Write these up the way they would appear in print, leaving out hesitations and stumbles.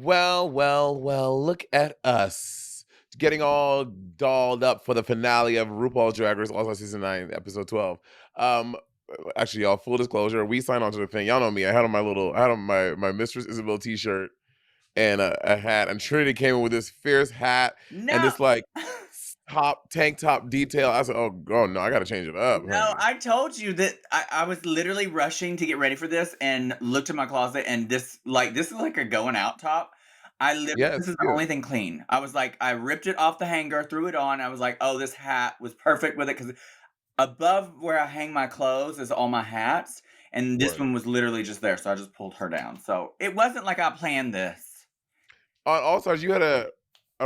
Well, look at us getting all dolled up for the finale of RuPaul's Drag Race All-Star Season 9, Episode 12. Um, Actually, y'all, full disclosure, we signed on to the thing. Y'all know me. I had on my Mistress Isabel t-shirt and a hat, and Trinity came in with this fierce hat and No. this, like, tank top detail. I said, "Oh, no, I gotta change it up, No, honey." I told you that I was literally rushing to get ready for this and looked in my closet and this is like a going out top. Yeah, This it's is the cute. only thing clean. I was like, I ripped it off the hanger, threw it on. I was like, oh, this hat was perfect with it because above where I hang my clothes is all my hats, and this Word. one was literally just there, so I just pulled her down. So it wasn't like I planned this. On All-Stars, you had a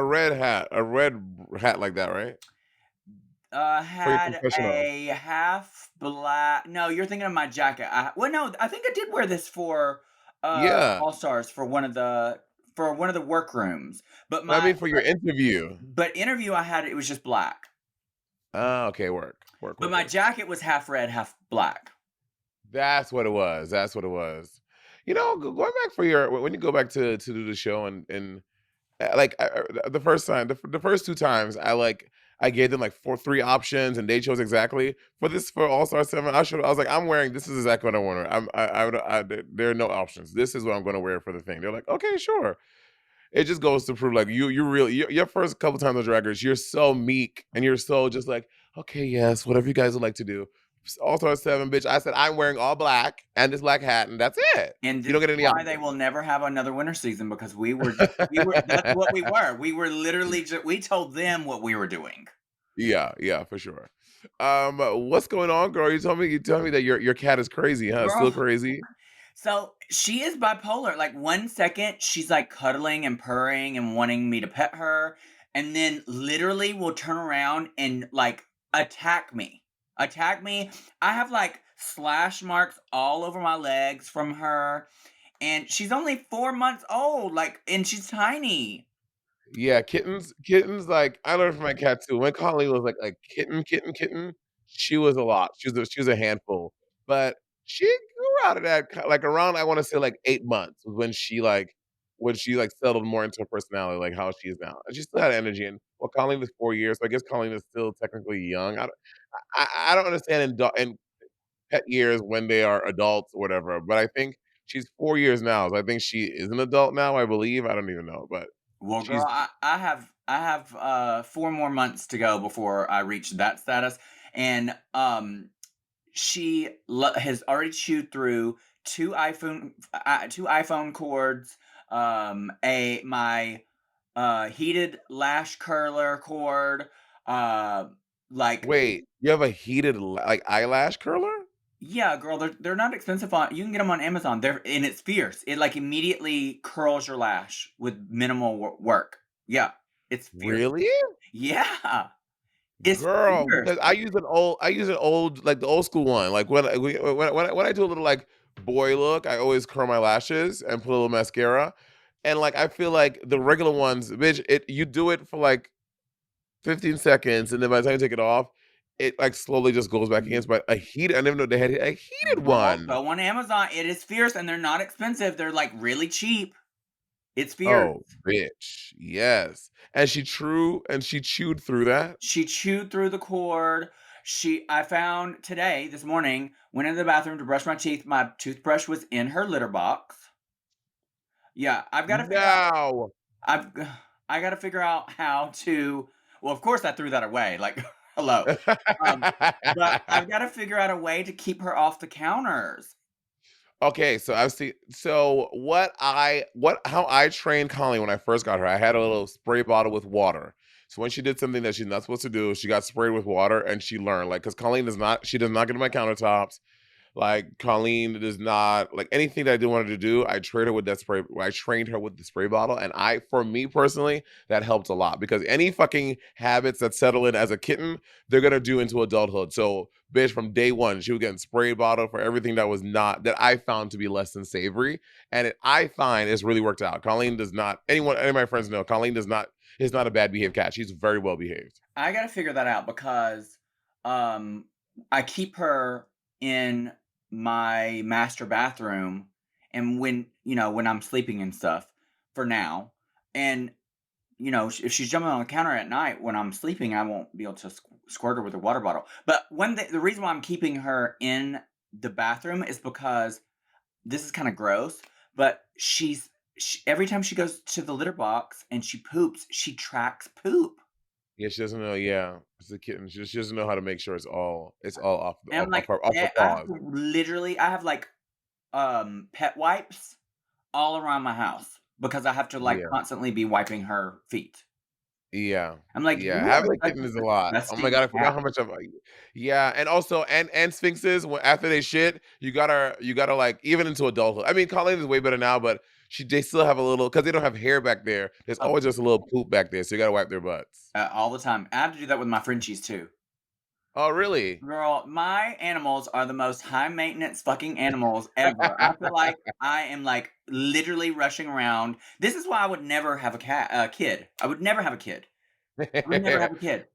red hat like that, right? For your Had confessional. a half black. No, you're thinking of my jacket. Well, no, I think I did wear this for Yeah. All Stars for one of the workrooms. But I my mean, for your interview. but interview I had it was just black. Ah, okay, work, work, But work, my work. jacket was half red, half black. That's what it was. That's what it was. Going back for your when you go back to do the show and like the first time, the first two times, I gave them like three options and they chose exactly for All Star 7. I was like, I'm wearing this is exactly what I want to. There are no options. This is what I'm going to wear for the thing. They're like, okay, sure. It just goes to prove like your first couple times on Drag Race, you're so meek and you're so just like, okay, yes, whatever you guys would like to do. All Star 7, bitch. I said I'm wearing all black and this black hat, and that's it. And You this don't is get any why they options. will never have another winter season because we were that's what we were. We were literally just we told them what we were doing. Yeah, yeah, for sure. What's going on, girl? You tell me that your cat is crazy, huh? Still Girl, crazy? so she is bipolar. Like 1 second she's like cuddling and purring and wanting me to pet her, and then literally will turn around and like attack me. Attack me. I have like slash marks all over my legs from her, and she's only 4 months old. Like, and she's tiny. Yeah, kittens, like, I learned from my cat too. When Colleen was like a kitten, she was a lot. She was a handful. But she grew out of that like around I wanna say like 8 months was when she settled more into her personality, like how she is now. And she still had energy, and well, Colleen is 4 years, so I guess Colleen is still technically young. I don't understand in pet years when they are adults or whatever, but I think she's 4 years now, so I think she is an adult now, I believe. I don't even know, but Well, girl, she's I have 4 more months to go before I reach that status, and has already chewed through two iPhone cords, a my heated lash curler cord, uh, like wait, you have a heated like eyelash curler? yeah, girl, they're not expensive on. You can get them on Amazon. It's fierce. It like immediately curls your lash with minimal work. Yeah, it's fierce. Really? Yeah, it's Girl, fierce. because I use an old like the old school one. Like when I do a little like boy look, I always curl my lashes and put a little mascara. And like I feel like the regular ones, bitch, you do it for like 15 seconds, and then by the time you take it off, it like slowly just goes back against. But I never know they had a heated Girl, one. go on Amazon. It is fierce, and they're not expensive. They're like really cheap. It's fierce. Oh, bitch. Yes. And she chewed through that. She chewed through the cord. I found today, this morning, went into the bathroom to brush my teeth. My toothbrush was in her litter box. Yeah, No. I've, I got to figure out how to. Well, of course, I threw that away. Like, hello. Um, but I've got to figure out a way to keep her off the counters. Okay, so I've seen so how I trained Colleen when I first got her, I had a little spray bottle with water. So when she did something that she's not supposed to do, she got sprayed with water and she learned. Like, because Colleen does not get to my countertops. Like Colleen does not like anything that I didn't want her to do. I trained her with the spray bottle, and for me personally, that helped a lot because any fucking habits that settle in as a kitten, they're gonna do into adulthood. So, bitch, from day one, she was getting spray bottle for everything that I found to be less than savory, and I find it's really worked out. Colleen does not. Any of my friends know Colleen does not is not a bad behaved cat. She's very well behaved. I got to figure that out because um, I keep her in my master bathroom, and when I'm sleeping and stuff. for now. And if she's jumping on the counter at night when I'm sleeping, I won't be able to squirt her with a water bottle. But the reason why I'm keeping her in the bathroom is because this is kind of gross, but every time she goes to the litter box and she poops, she tracks poop. Yeah, she doesn't know. Yeah, it's a kitten. She doesn't know how to make sure it's all off And I'm like, off her I have paws. to literally, I have like pet wipes all around my house because I have to like Yeah. constantly be wiping her feet. Yeah. I'm like, Yeah, you are having a such kitten is a a lot. Oh my disgusting god, I forgot cat. how much of yeah, and also and sphinxes when after they shit, you gotta like even into adulthood. I mean, Colleen is way better now, but they still have a little because they don't have hair back there. There's Oh, always just a little poop back there, so you gotta wipe their butts. all the time. I have to do that with my Frenchies too. Oh, really? Girl, my animals are the most high maintenance fucking animals ever. I feel like I am like literally rushing around. This is why I would never have a kid. I would never have a kid. I would never have a kid.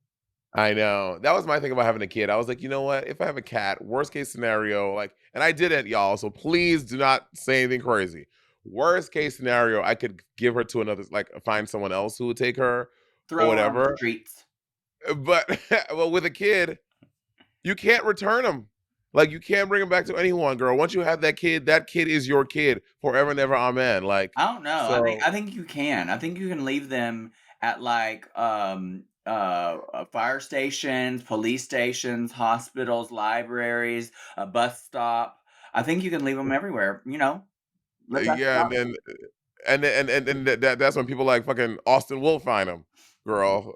I know. That was my thing about having a kid. I was like, you know what? If I have a cat, worst case scenario, like, and I didn't, y'all. So please do not say anything crazy. Worst case scenario, I could give her to another, like, find someone else who would take her or Throw her on the whatever. streets. But, well, with a kid, you can't return them. Like, you can't bring them back to anyone, girl. Once you have that kid is your kid forever and ever. Amen. Like, I don't know. so, I think you can. I think you can leave them at like fire stations, police stations, hospitals, libraries, a bus stop. I think you can leave them everywhere. Let that yeah. stop. And then that's when people like fucking Austin will find them, girl.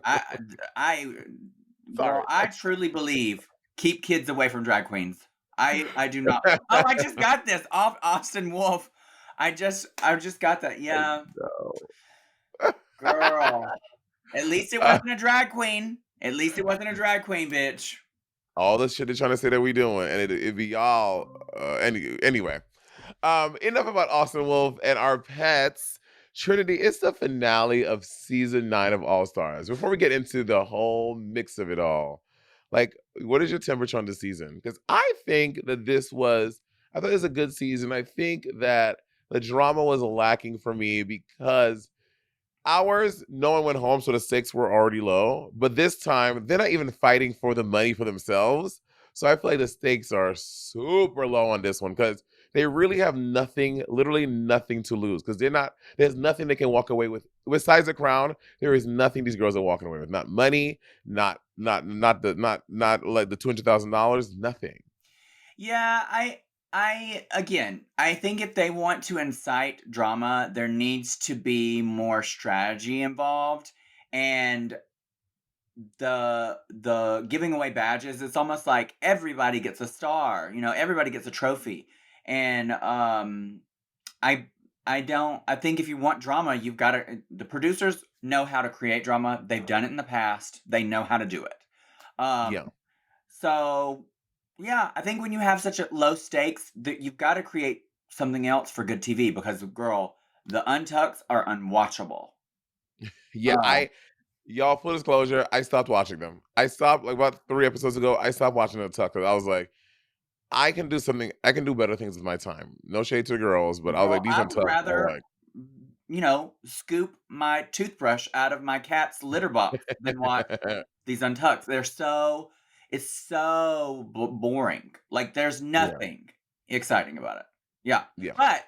I I Girl, Sorry. I truly believe keep kids away from drag queens. I do not. Oh, I just got this off Austin Wolf. I just got that. Yeah, No. girl. At least it Uh, wasn't a drag queen. At least it wasn't a drag queen, bitch. all the shit they're trying to say that we doing, and it be y'all. Anyway, enough about Austin Wolf and our pets. Trinity, it's the finale of season 9 of All Stars. Before we get into the whole mix of it all, like, what is your temperature on the season? Because I think that I thought it was a good season. I think that the drama was lacking for me because ours, no one went home, so the stakes were already low. But this time, they're not even fighting for the money for themselves. So I feel like the stakes are super low on this one because they really have nothing, literally nothing to lose. Because there's nothing they can walk away with. Besides the crown, there is nothing these girls are walking away with. Not money, not like the $200,000, nothing. Yeah, I think if they want to incite drama, there needs to be more strategy involved. And the giving away badges, it's almost like everybody gets a star, everybody gets a trophy. And I I think if you want drama, you've got to the producers know how to create drama. They've done it in the past. They know how to do it. Um Yeah, so yeah, I think when you have such a low stakes, that you've got to create something else for good TV because girl, the untucks are unwatchable. yeah. Oh, Y'all, full disclosure, I stopped watching them. I stopped like about 3 episodes ago. I stopped watching the Tuck because I was like, I can do something. I can do better things with my time. No shade to the girls, but I was girl, like, these I would Untucked are rather like, scoop my toothbrush out of my cat's litter box than watch these untucked. It's so boring. Like there's yeah, nothing exciting about it. Yeah, yeah, but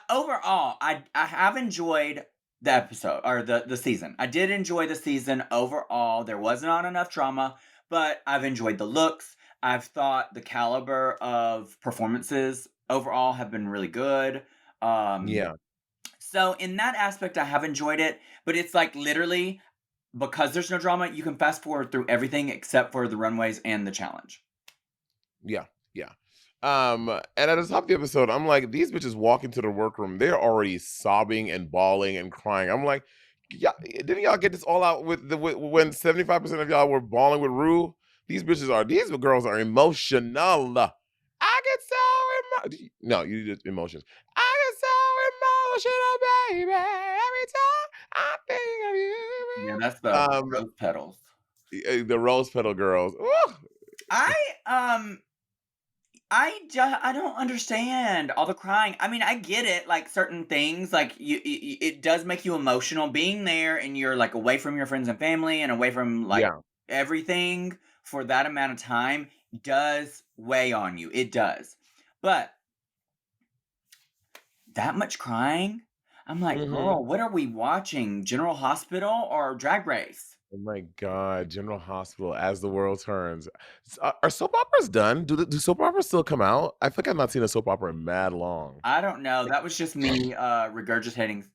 overall, I have enjoyed the episode or the season. I did enjoy the season overall. There was not enough drama, but I've enjoyed the looks. I've thought the caliber of performances overall have been really good. Um, yeah. so in that aspect, I have enjoyed it, but it's like literally because there's no drama, you can fast forward through everything except for the runways and the challenge. Yeah, yeah. And at the top of the episode, I'm like, these bitches walk into the workroom, they're already sobbing and bawling and crying. I'm like, yeah, didn't y'all get this all out when 75% of y'all were bawling with Rue? These girls are emotional. I get so emotional. No, you just emotions. I get so emotional, baby. Every time I think of Yeah, you. that's the rose petals. The rose petal girls. Ooh, I um I don't understand all the crying. I mean, I get it, like certain things, like it does make you emotional being there, and you're like away from your friends and family, and away from like Yeah. everything for that amount of time does weigh on you. It does, but that much crying, I'm like, Mhm. girl, what are we watching? General Hospital or Drag Race? Oh my god, General Hospital, As the World Turns. Are soap operas done? Do soap operas still come out? I feel like I've not seen a soap opera in mad long. I don't know. That was just me regurgitating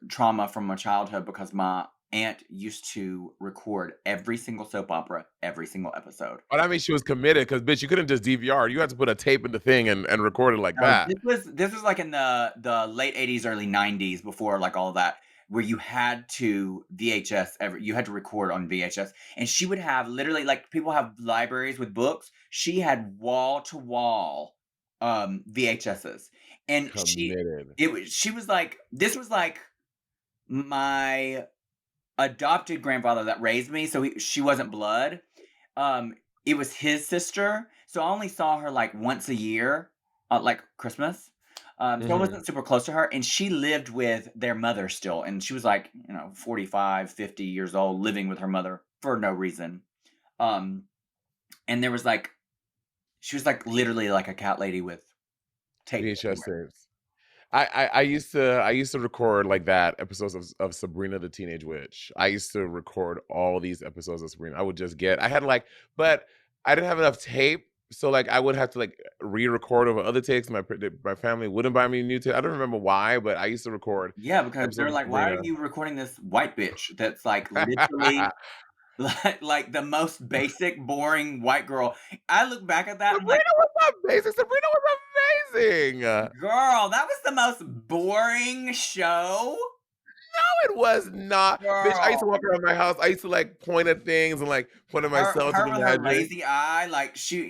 trauma from my childhood because my aunt used to record every single soap opera, every single episode. But I mean, she was committed because bitch, you couldn't just DVR. You had to put a tape in the thing and record it like No, that. this was like in the late 80s, early 90s, before like all that, where you had to VHS you had to record on VHS. And she would have literally, like, people have libraries with books. She had wall to wall VHSs. And Committed. she was like, this was like my adopted grandfather that raised me, so she wasn't blood. It was his sister, so I only saw her like once a year, like Christmas. So I Mhm. wasn't super close to her, and she lived with their mother still, and she was like, 45, 50 years old, living with her mother for no reason. Um, and there was like, she was like literally like a cat lady with tape VHS everywhere. tapes. I used to record like that episodes of Sabrina the Teenage Witch. I used to record all these episodes of Sabrina. I had like, but I didn't have enough tape, so like I would have to like re-record over other takes. My family wouldn't buy me new tape. I don't remember why, but I used to record Yeah, because they're episodes of like, why are Sabrina. you recording this white bitch that's like literally like the most basic, boring white girl. I look back at that and I'm like, Sabrina was amazing. Sabrina was amazing. girl, that was the most boring show. No, it was not. Bitch, I used to Girl. walk around my house. I used to like point at things and like point at myself to Her with her imagine. lazy eye, like she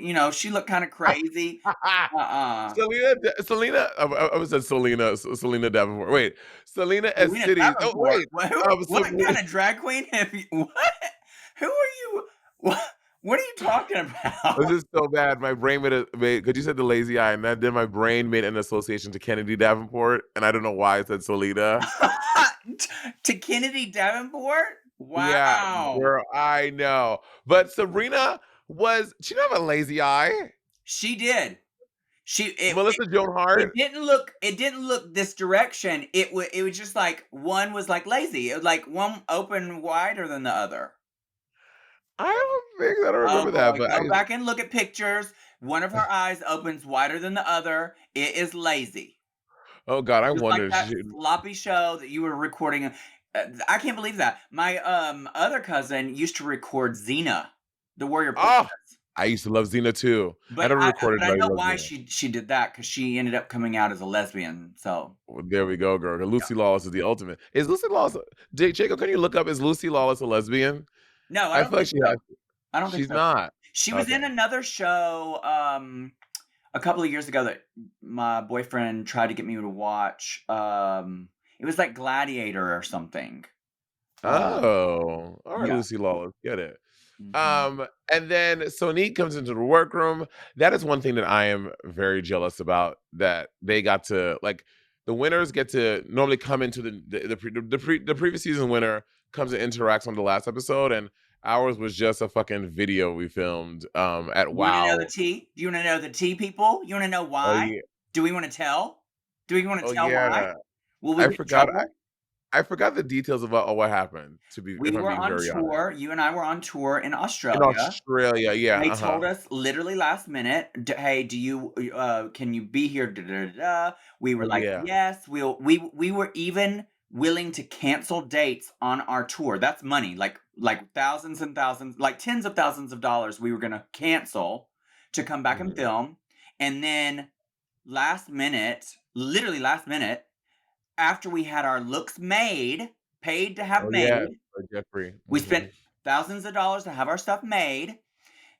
looked kind of crazy. Uh-uh. I was at Selena Davenport. Wait, Selena as Serena Cities. Oh Davenport. wait, What Sabrina. kind of drag queen have you what? Who are you? What are you talking This about? is so bad. My brain made because you said the lazy eye, and then my brain made an association to Kennedy Davenport, and I don't know why I said Selena. To Kennedy Davenport? Yeah, Wow. girl, I know. But Sabrina she didn't have a lazy eye. She did. She Melissa Joan Hart. it didn't look this direction. It was just like one was like lazy. It was like one open wider than the other. I don't Oh remember that, boy, but go back and look at pictures. One of her eyes opens wider than the other. It is lazy. oh god, I Just like wonder. If that she, sloppy show that you were recording. I can't believe that. My other cousin used to record Xena, the warrior oh, princess. I used to love Xena too. I never recorded, But I but I know love why Xena. she did that, because she ended up coming out as a lesbian. So Well, there we go, girl. yeah. Lucy Lawless is the ultimate. Is Lucy Lawless? Jacob, can you look up? Is Lucy Lawless a lesbian? No, I I don't feel like think she so. has. I don't think She's so. not. She was in Okay. another show, a couple of years ago that my boyfriend tried to get me to watch. It was like Gladiator or something. Um, Oh, all right, yeah. Lucy Lawless. Get it. Mhm. And then Sonique comes into the workroom. That is one thing that I am very jealous about. That they got to like the winners get to normally come into the previous season winner comes and interacts on the last episode, and ours was just a fucking video we filmed at You wanna know the Wow. tea? Do you wanna know the tea, people? You wanna know Oh why? yeah, Do we wanna tell? Do we wanna oh tell why? yeah. Will we I get in forgot. I, trouble? I forgot the details about what happened. If We I'm were being on very honest, tour, you and I were on tour in in Australia. Australia, yeah, They uh huh. told us literally last minute, "Hey, do you can you be here?" Da, da, da, da. We were Oh like, yeah. "Yes." We were even willing to cancel dates on our tour. That's money, like thousands and thousands, like tens of thousands of dollars. We were gonna cancel to come back and Mhm. film, and then last minute, literally last minute, after we had our looks made, paid to have Oh yeah, made, for Jeffrey. we spent Mhm. thousands of dollars to have our stuff made.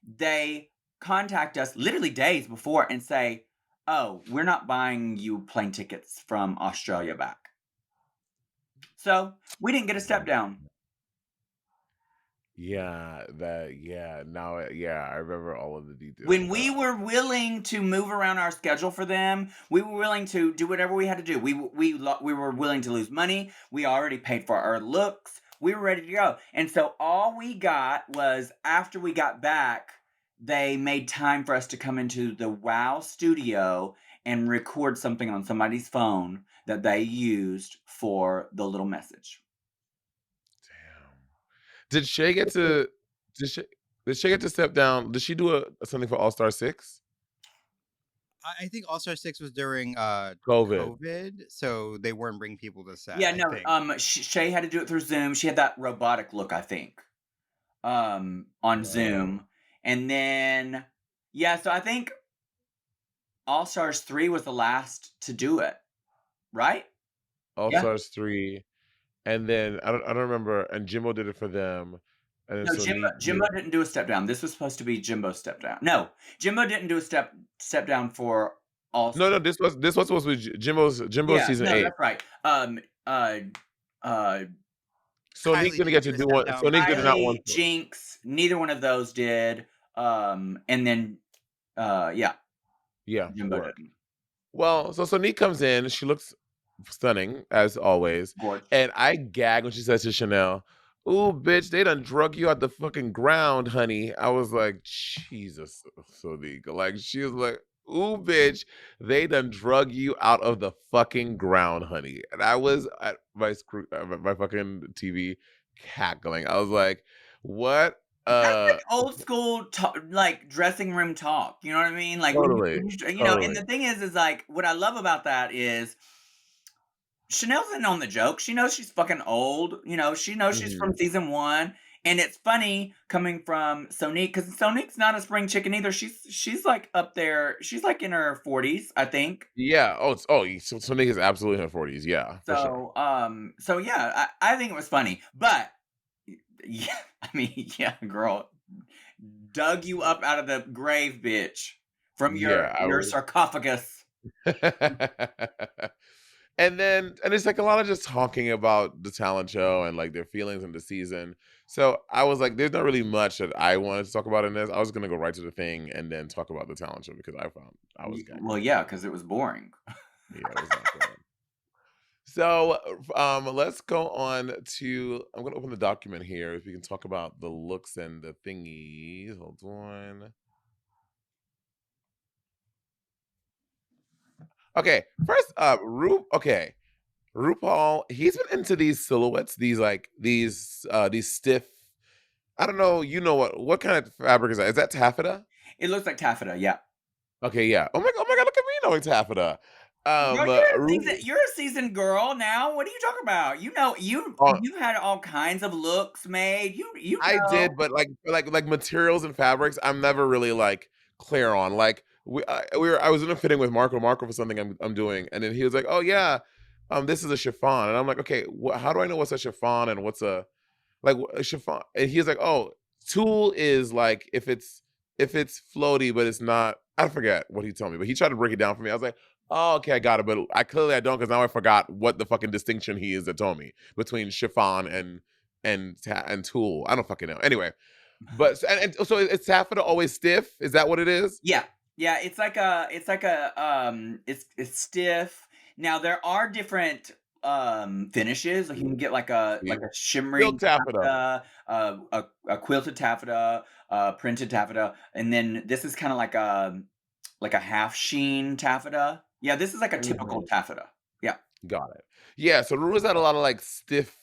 They contact us literally days before and say, "Oh, we're not buying you plane tickets from Australia back." So we didn't get a step down. Yeah, I remember all of the details When now. we were willing to move around our schedule for them, we were willing to do whatever we had to do. We were willing to lose money. We already paid for our looks. We were ready to go. And so all we got was after we got back, they made time for us to come into the Wow studio and record something on somebody's phone that they used for the little message. Damn. Did Shay get to did Shay did Shay get to step down? Did she do something for All Star 6? I think All Star 6 was during COVID. COVID, so they weren't bringing people to set, Yeah, I no, think. Shay had to do it through Zoom. She had that robotic look, I think. On Oh. Zoom. And then yeah, so I think All Stars 3 was the last to do it, right? All Yeah. Stars 3, and then I don't remember, and Jimbo did it for them, and then No, Sonique did Jimbo it. didn't do a step down. This was supposed to be Jimbo's step down. No, Jimbo didn't do a step down for All No, Stars. no, this was supposed to be Jimbo's Yeah, season no, 8. that's right. Uh uh Sonique Kylie didn't didn't get do to a do step one. down Sonique did either. not want Kylie, to. Jinx, neither one of those did. And then yeah, Yeah, Jimbo work. didn't. Well, so Sonique comes in. She looks stunning as always, Gorge. and I gag when she says to Chanel, "Ooh, bitch, they done drug you out the fucking ground, honey." I was like, Jesus, Sonique. Like she was like, "Ooh, bitch, they done drug you out of the fucking ground, honey." And I was at my fucking TV cackling. I was like, "What?" That's Uh, like old school like dressing room talk, you know what I mean? Like totally, and totally. the thing is like what I love about that is Chanel's in on the joke. She knows she's fucking old. She knows she's Mhm. from season 1. And it's funny coming from Sonique because Sonique's not a spring chicken either. She's like up there. She's like in her 40s, I think. Yeah. So Sonique is absolutely in her 40s. Yeah, for sure. So yeah, I think it was funny. But yeah, I mean, yeah, girl, dug you up out of the grave, bitch, from Yeah, I your was. sarcophagus. And it's like a lot of just talking about the talent show and like their feelings in the season. So I was like, there's not really much that I wanted to talk about in this. I was gonna go right to the thing and then talk about the talent show because I found I was Well, gagging. yeah, because it was boring. Yeah, it was not fun. So let's go on to. I'm gonna open the document here if we can talk about the looks and the thingies. Hold on. Okay, first up, Okay, RuPaul, he's been into these silhouettes, these stiff. I don't know. You know what kind of fabric is that? Is that taffeta? It looks like taffeta, yeah. Okay, yeah. Oh my god, look at me knowing taffeta. Girl, Ru, you're a seasoned girl now. What are you talking about? uh, You had all kinds of looks made. You I know. did, but like materials and fabrics, I'm never really like clear on. Like I was in a fitting with Marco for something I'm doing, and then he was like, "Oh yeah, this is a chiffon," and I'm like, "Okay, how do I know what's a chiffon and what's a chiffon?" And he's like, "Oh, tulle is like if it's floaty, but it's not." I forget what he told me, but he tried to break it down for me. I was like, "Oh, okay, I got it," but I don't because now I forgot what the fucking distinction he is that told me between chiffon and tulle. I don't fucking know. Anyway, but and so is taffeta always stiff? Is that what it is? Yeah. Yeah, it's stiff. Now there are different finishes. Like you can get like See? a shimmering Silk taffeta. taffeta, a quilted taffeta, printed taffeta, and then this is kind of like a half sheen taffeta. Yeah, this is like a typical Mhm. taffeta. Yeah. Got it. Yeah, so Rua's had a lot of like stiff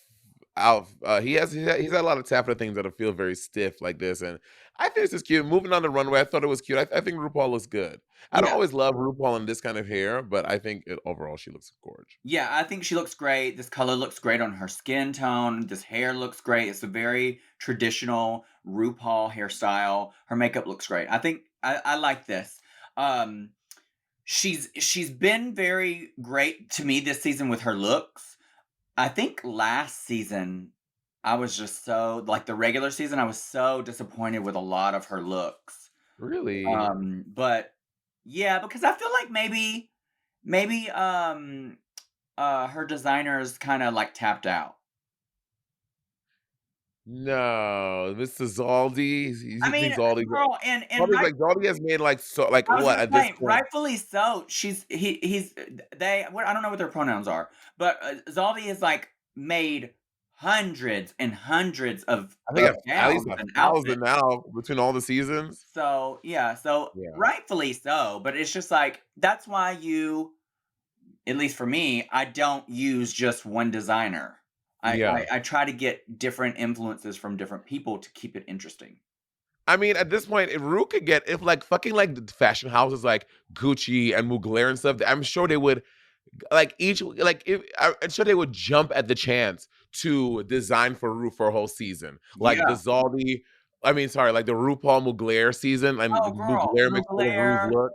out. He's had a lot of taffeta things that feel very stiff like this, and I think this is cute. Moving on the runway, I thought it was cute. I think RuPaul looks good. I don't Yeah. always love RuPaul in this kind of hair, but I think overall she looks gorgeous. Yeah, I think she looks great. This color looks great on her skin tone. This hair looks great. It's a very traditional RuPaul hairstyle. Her makeup looks great. I like this. Um, she's been very great to me this season with her looks. I think last season I was just so like the regular season I was so disappointed with a lot of her looks. Really? But yeah, because I feel like maybe her designers kinda, like, tapped out. No, Mr. Zaldi. I You mean, think Zaldi? girl, and Zaldi's right. like Zaldi has made like so like I was what gonna at this say, point? rightfully so. He's they. What I don't know what their pronouns are, but Zaldi has like made hundreds and hundreds I think of at least gowns a and thousand outfits. now between all the seasons. So yeah, so Yeah, rightfully so. But it's just like that's why you, at least for me, I don't use just one designer. yeah. I try to get different influences from different people to keep it interesting. I mean, at this point, if Ru could get if like fucking like the fashion houses like Gucci and Mugler and stuff, I'm sure they would like each like if I'm sure they would jump at the chance to design for Ru for a whole season, like the Yeah. Zaldi. I mean, sorry, like the RuPaul Mugler season and Oh, girl, Mugler mixed with Ru's Mugler, look.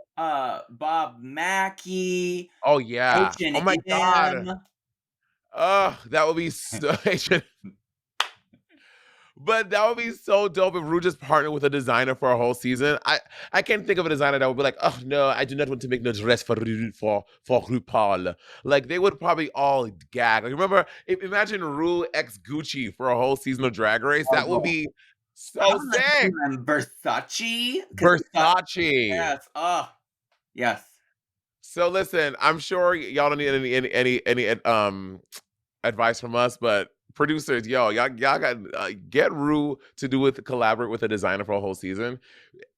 Bob Mackie, Oh yeah. Oh my god. H&M. Oh, that would be so. But that would be so dope if Ru just partnered with a designer for a whole season. I can't think of a designer that would be like, oh no, I do not want to make no dress for RuPaul. Like they would probably all gag. Like remember, imagine Ru ex Gucci for a whole season of Drag Race. Oh, That would girl. be I so would like to see sick. him in Versace, 'cause Versace. yes, oh, yes. So listen, I'm sure y'all don't need any advice from us, but producers, y'all got get Rue to do with collaborate with a designer for a whole season.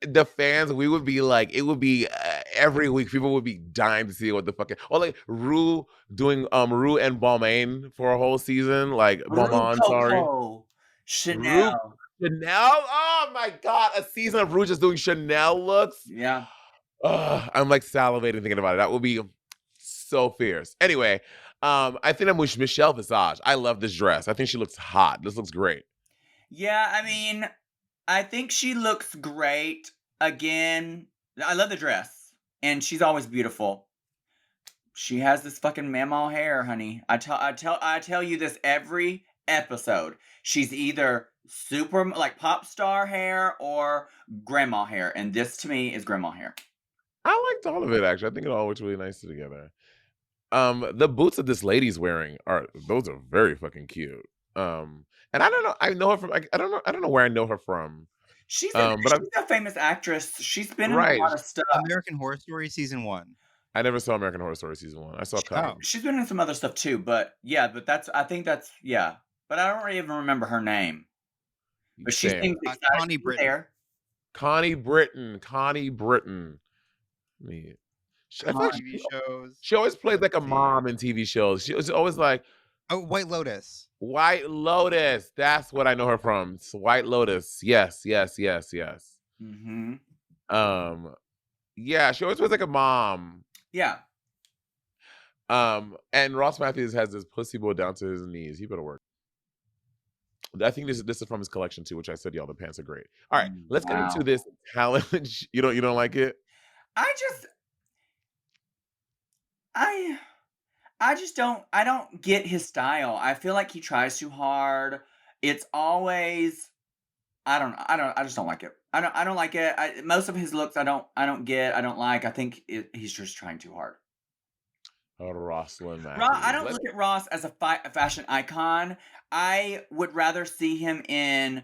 The fans, we would be like, it would be every week. People would be dying to see what the fucking or like Rue doing Rue and Balmain for a whole season, like Rue Balmain, sorry, Coco, Rue Chanel, Chanel. Oh my god, a season of Rue just doing Chanel looks. yeah. I'm like salivating thinking about it. That would be so fierce. Anyway, I think I'm with Michelle Visage. I love this dress. I think she looks hot. This looks great. Yeah, I mean, I think she looks great. Again, I love the dress, and she's always beautiful. She has this fucking mammal hair, honey. I tell you this every episode. She's either super like pop star hair or grandma hair, and this to me is grandma hair. I liked all of it actually. I think it all works really nicely together. The boots that this lady's wearing are those are very fucking cute. And I don't know. I know her from. I don't know. I don't know where I know her from. But I'm She's a famous actress. She's been in a right. lot of stuff. American Horror Story season 1. I never saw American Horror Story season 1. I saw Oh, Cutting. She's been in some other stuff too, but yeah, but that's I think that's yeah. But I don't really even remember her name. But she Same. seems excited Connie to be Britton. there. Connie Britton. Connie Britton. Me. I feel like TV shows. she always plays like a See. mom in TV shows. She was always like Oh, White Lotus. White Lotus. That's what I know her from. It's White Lotus. Yes, yes, yes, yes. Mm-hmm. Yeah, she always plays like a mom. Yeah. And Ross Matthews has this pussy boy down to his knees. He better work. I think this is from his collection too, which I said, y'all, the pants are great. All right, let's get into Wow. this challenge. You don't like it? I just I I just don't get his style. I feel like he tries too hard. It's always I just don't like it. I don't like it. Most of his looks I don't get. I don't like. I think he's just trying too hard. Rosalind I Matthews. don't look at Ross as a fashion icon. I would rather see him in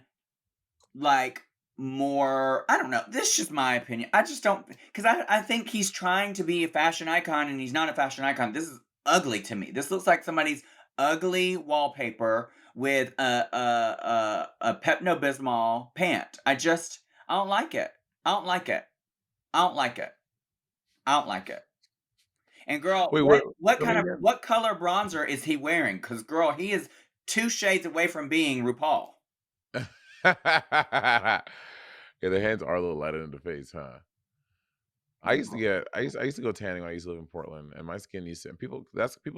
like more. I don't know. This is just my opinion. I just don't because I think he's trying to be a fashion icon and he's not a fashion icon. This is ugly to me. This looks like somebody's ugly wallpaper with a Pepto Bismol pant. I don't like it. I don't like it. I don't like it. I don't like it. And girl, Wait, wait. what color bronzer is he wearing? Because girl, he is 2 shades away from being RuPaul. Yeah, the hands are a little lighter in the face, huh? I used to go tanning when I used to live in Portland, and my skin used to. And people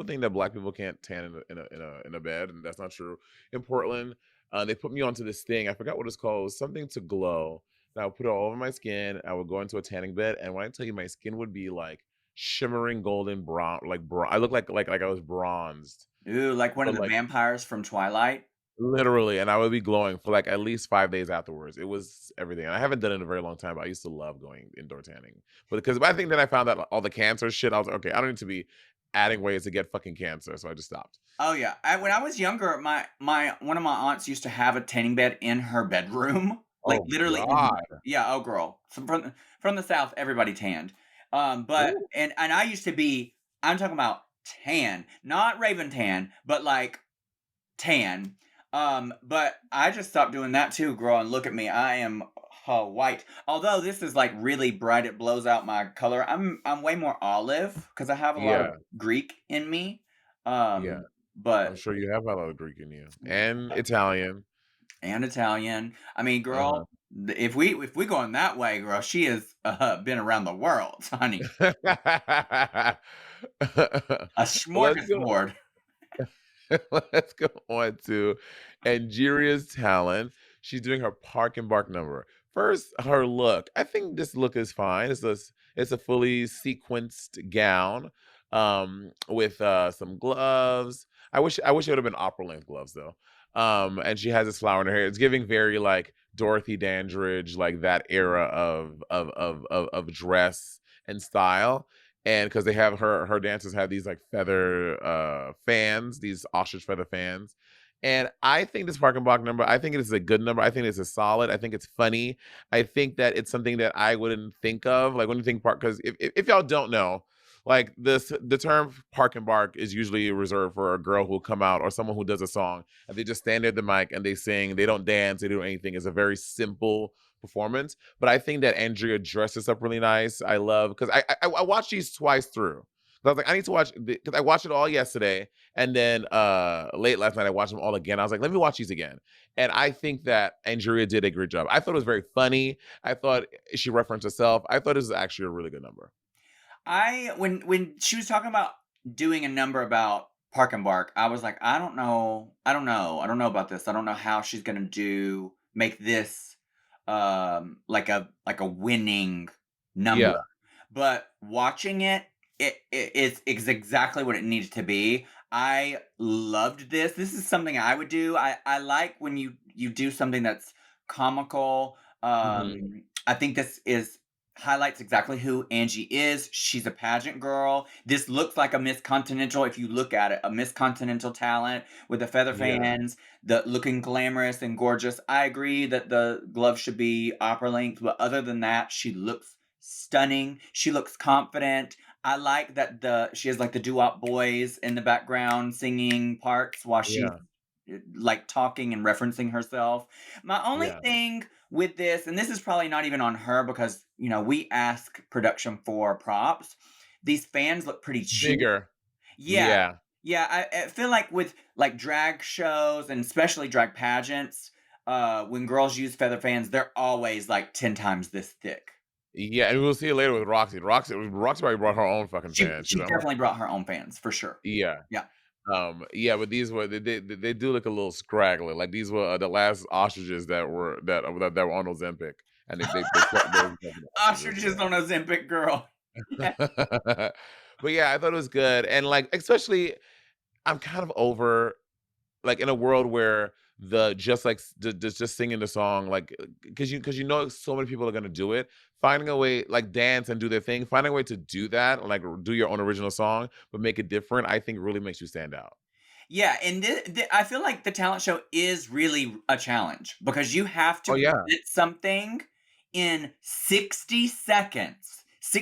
think that black people can't tan in a bed, and that's not true. In Portland, they put me onto this thing. I forgot what it's called. It was something to glow. And I would put it all over my skin. I would go into a tanning bed, and when I tell you, my skin would be like shimmering golden brown, like I look like I was bronzed. Ooh, like one But of the like vampires from Twilight. literally, and I would be glowing for like at least 5 days afterwards. It was everything. And I haven't done it in a very long time, but I used to love going indoor tanning. But I think that I found out all the cancer shit, I was like, okay, I don't need to be adding ways to get fucking cancer, so I just stopped. Oh yeah. When I was younger, my one of my aunts used to have a tanning bed in her bedroom, like Oh literally in God. yeah. Oh girl, from the South, everybody tanned. But Ooh. and I used to be. I'm talking about tan, not raven tan, but like tan. But I just stopped doing that too, girl. And look at me, I am white. Although this is like really bright, it blows out my color. I'm way more olive because I have a lot of Yeah, Greek in me. yeah. I'm But sure you have a lot of Greek in you and Italian. and Italian. I mean, Uh-huh. girl, if we going that way, girl, she has been around the world, honey. A Let's go. smorgasbord. Let's go on to Angeria's talent. She's doing her park and bark number. First, her look. I think this look is fine. It's a fully sequenced gown with some gloves. I wish it would have been opera length gloves though. And she has this flower in her hair. It's giving very like Dorothy Dandridge, like that era of dress and style. And because they have her dancers have these like feather fans, these ostrich feather fans. And I think this Park and Block number, I think it is a good number. I think it's a solid. I think it's funny. I think that it's something that I wouldn't think of. Like when you think park, because if y'all don't know, like the term park and bark is usually reserved for a girl who will come out or someone who does a song and they just stand at the mic and they sing. They don't dance. They don't do anything. It's a very simple performance. But I think that Angeria dresses up really nice. I love because I watched these twice through. I was like, I need to watch because I watched it all yesterday, and then late last night I watched them all again. I was like, let me watch these again, and I think that Angeria did a great job. I thought it was very funny. I thought she referenced herself. I thought it was actually a really good number. When she was talking about doing a number about Park and Bark, I was like, I don't know, I don't know about this. I don't know how she's gonna make this like a winning number. Yeah, But watching it, it's exactly what it needs to be. I loved this. This is something I would do. I like when you do something that's comical. hmm I think this is highlights exactly who Angie is. She's a pageant girl. This looks like a Miss Continental if you look at it, a Miss Continental talent with the feather yeah, fans, the looking glamorous and gorgeous. I agree that the gloves should be opera length, but other than that, she looks stunning. She looks confident. I like that she has like the doo-wop boys in the background singing parts while she's yeah, like talking and referencing herself. My only yeah. thing with this, and this is probably not even on her because we ask production for props. These fans look pretty cheap. Bigger. Yeah, Yeah, yeah. I feel like with like drag shows and especially drag pageants, when girls use feather fans, they're always like 10 times this thick. yeah, and we'll see it later with Roxy. Roxy probably brought her own fucking fans. She's She like, definitely brought her own fans for sure. yeah. Yeah. Yeah, but these were they do look a little scraggly. Like these were the last ostriches that were on Ozempic, and they kept those ostriches. Ostriches on Ozempic, girl. Yeah. But yeah, I thought it was good, and like especially I'm kind of over like in a world where the just like just singing the song like because you know so many people are gonna do it, finding a way like dance and do their thing, finding a way to do that like do your own original song but make it different, I think really makes you stand out. Yeah, and I feel like the talent show is really a challenge because you have to Oh yeah, present something in 60 seconds.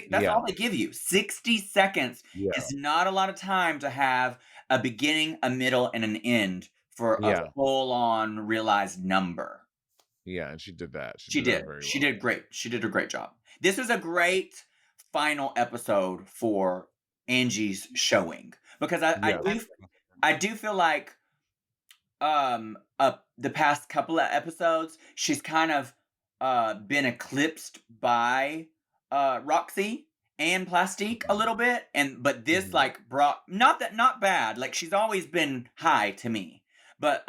That's yeah, all they give you. 60 seconds yeah, is not a lot of time to have a beginning, a middle, and an end for a yeah, full-on realized number. yeah, and she did that. She She did that did. very She well. did great. She did a great job. This was a great final episode for Angie's showing because Yeah, I do feel like the past couple of episodes she's kind of been eclipsed by Roxy and Plastique a little bit, but this mhm. like brought not bad, like she's always been high to me, but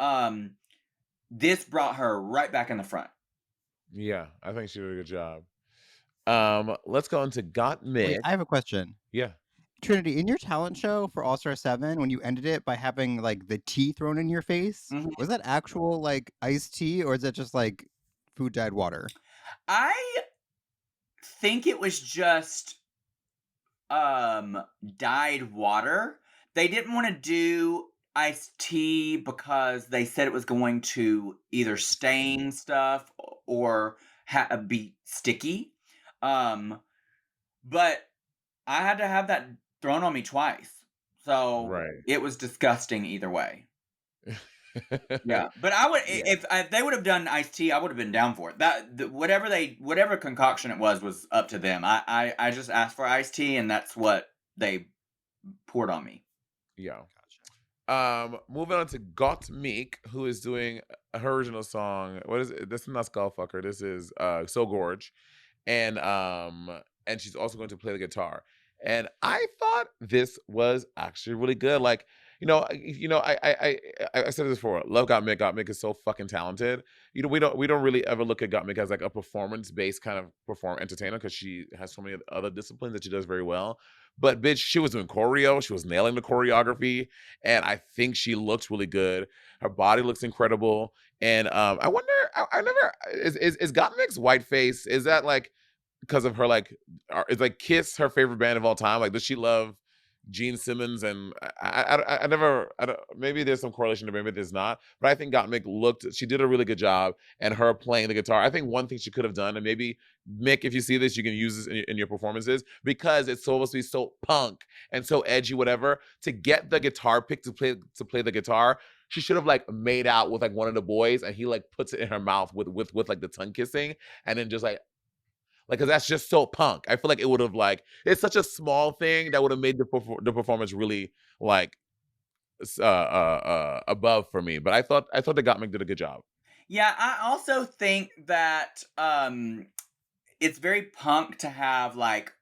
this brought her right back in the front. Yeah, I think she did a good job. Let's go into Wait, Gotmik. I have a question. Yeah. Trinity, in your talent show for All Star 7, when you ended it by having like the tea thrown in your face, Mhm. was that actual like iced tea or is that just like food dyed water? I think it was just dyed water. They didn't want to do iced tea because they said it was going to either stain stuff or be sticky. Um, but I had to have that thrown on me twice. So Right. it was disgusting either way. Yeah, but I would Yeah. if they would have done iced tea, I would have been down for it. Whatever concoction it was up to them. I just asked for iced tea, and that's what they poured on me. Yeah. Gotcha. Moving on to Gotmik, who is doing her original song. What is it? This is not Skullfucker. This is So Gorge. And she's also going to play the guitar. And I thought this was actually really good. Like, I said this before. Love Gottmik. Gottmik is so fucking talented. We don't really ever look at Gottmik as like a performance based kind of entertainer because she has so many other disciplines that she does very well. But bitch, she was doing choreo. She was nailing the choreography, and I think she looks really good. Her body looks incredible. And I wonder. I never is Gottmik's white face. Is that like because of her like is like Kiss her favorite band of all time? Like, does she love Gene Simmons? And I never I don't, maybe there's some correlation to maybe there's not, but I think Gottmik she did a really good job, and her playing the guitar. I think one thing she could have done, and maybe Mick, if you see this, you can use this in your performances because it's supposed to be so punk and so edgy, whatever. To get the guitar pick to play the guitar, she should have like made out with like one of the boys, and he like puts it in her mouth with like the tongue kissing, and then just like, cause that's just so punk. I feel like it would have like it's such a small thing that would have made the performance really like above for me. But I thought the Gottmik did a good job. Yeah, I also think that it's very punk to have like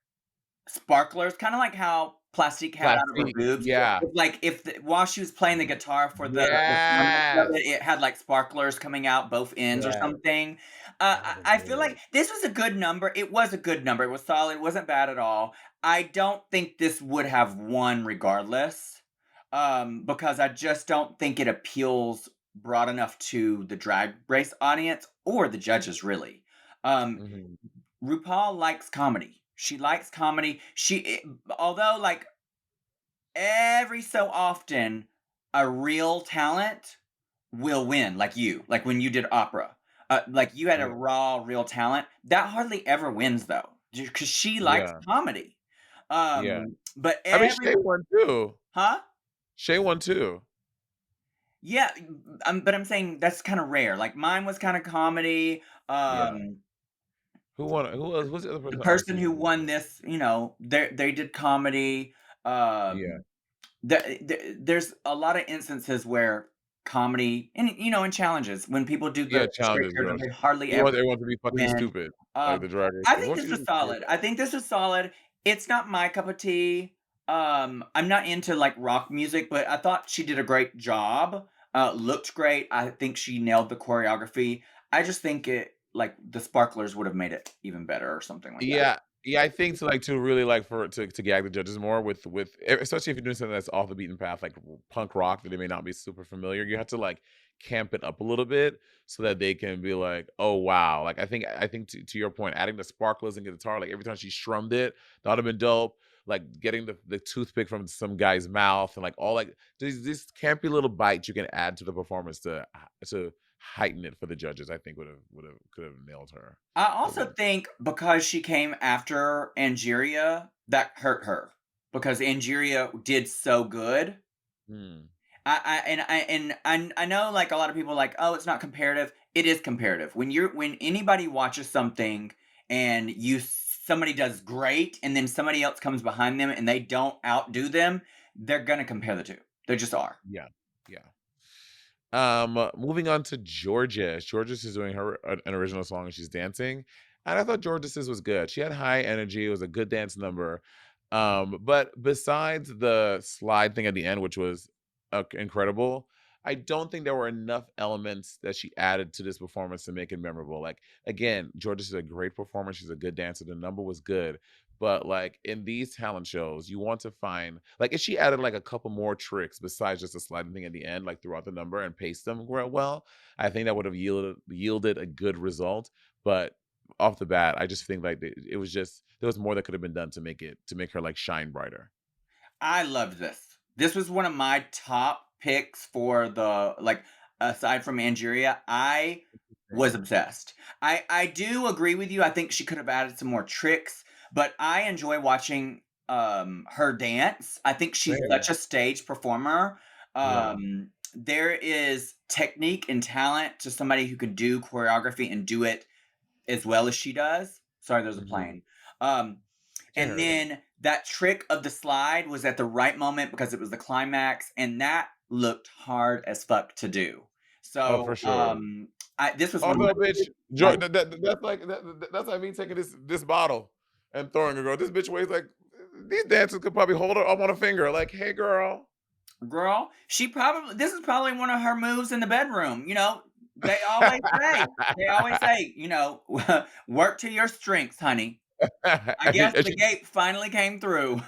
sparklers, kind of like how Plastique had out of her Plastique, boobs. yeah, Like if while she was playing the guitar for the climax of yes, it, it had like sparklers coming out both ends or yes, something. that would have I feel been like this was a good number. It was a good number. It was solid. It wasn't bad at all. I don't think this would have won regardless, because I just don't think it appeals broad enough to the drag race audience or the judges really. Um, mhm. RuPaul likes comedy. She likes comedy. Although like every so often a real talent will win, like when you did opera. Like you had a Yeah, raw real talent. That hardly ever wins though, because she likes yeah, comedy. yeah. But I mean, every Shay won too. huh? Shay won too. Yeah, but I'm saying that's kind of rare. Like mine was kind of comedy. Yeah. Who won? Who else? What's the other The person on person who season? won this, they did comedy. Yeah, Um, there's a lot of instances where comedy and in challenges when people do yeah. the straight Challenges, character, girl. they hardly She ever wants everyone to be fucking win. stupid, like Um, the drag race I thing. think What this she was did? solid. I think this was solid. It's not my cup of tea. I'm not into like rock music, but I thought she did a great job. Looked great. I think she nailed the choreography. I just think it like the sparklers would have made it even better or something like that. Yeah, yeah, I think to really like for to gag the judges more especially if you're doing something that's off the beaten path, like punk rock that they may not be super familiar, you have to like camp it up a little bit so that they can be like, oh wow. Like I think to your point, adding the sparklers and guitar, like every time she strummed it, that would have been dope. Like getting the toothpick from some guy's mouth and like all like these campy little bites you can add to the performance to heighten it for the judges. I think would have could have nailed her I a also little. think because she came after Angeria, that hurt her because Angeria did so good. Hmm. I know like a lot of people are like, oh, it's not comparative. It is comparative. When anybody watches something and somebody does great and then somebody else comes behind them and they don't outdo them, they're gonna compare the two. They just are. Yeah. Yeah. Moving on to Georges. Georges is doing an original song and she's dancing. And I thought Georges's was good. She had high energy. It was a good dance number. But besides the slide thing at the end, which was incredible, I don't think there were enough elements that she added to this performance to make it memorable. Like again, Georges is a great performer. She's a good dancer. The number was good. But like in these talent shows, you want to find like if she added like a couple more tricks besides just a sliding thing at the end, like throughout the number and paced them well, I think that would have yielded a good result. But off the bat, I just think like it was just there was more that could have been done to make her like shine brighter. I loved this. This was one of my top picks for the like aside from Angeria. I was Interesting. obsessed. I do agree with you. I think she could have added some more tricks, but I enjoy watching her dance. I think she's such Same. a stage performer. Yeah. There is technique and talent to somebody who can do choreography and do it as well as she does. Sorry, there's a Hmm. plane. Um, Can't and hurt. then that trick of the slide was at the right moment because it was the climax, and that looked hard as fuck to do. Oh, for So, sure. this was Oh one of no, bitch! my That's like that's like me taking this bottle and throwing a girl. This bitch weighs like these dancers could probably hold her up on a finger. Like, hey, girl. girl. She probably this is probably one of her moves in the bedroom. You know, they always say, work to your strengths, honey. I guess And the she, gate finally came through.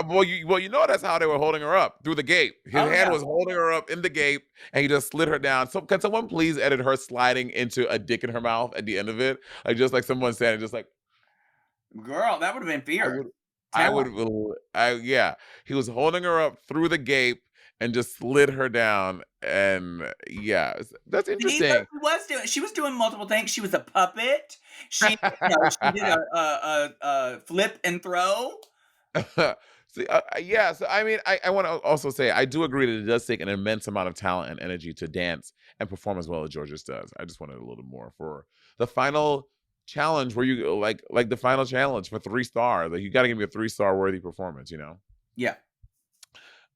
well, you know that's how they were holding her up through the gate. His Oh hand yeah, was holding her up in the gate, and he just slid her down. So, can someone please edit her sliding into a dick in her mouth at the end of it? Like, just like someone said, just like girl, that would have been I fierce. would, Talent. yeah. He was holding her up through the gate and just slid her down, and yeah, that's See, so interesting. she was doing multiple things. She was a puppet. She did a flip and throw. See, yeah. So I mean, I want to also say I do agree that it does take an immense amount of talent and energy to dance and perform as well as Georges does. I just wanted a little more for the final challenge where you like the final challenge for 3 stars. Like you got to give me a 3 star worthy performance. Yeah.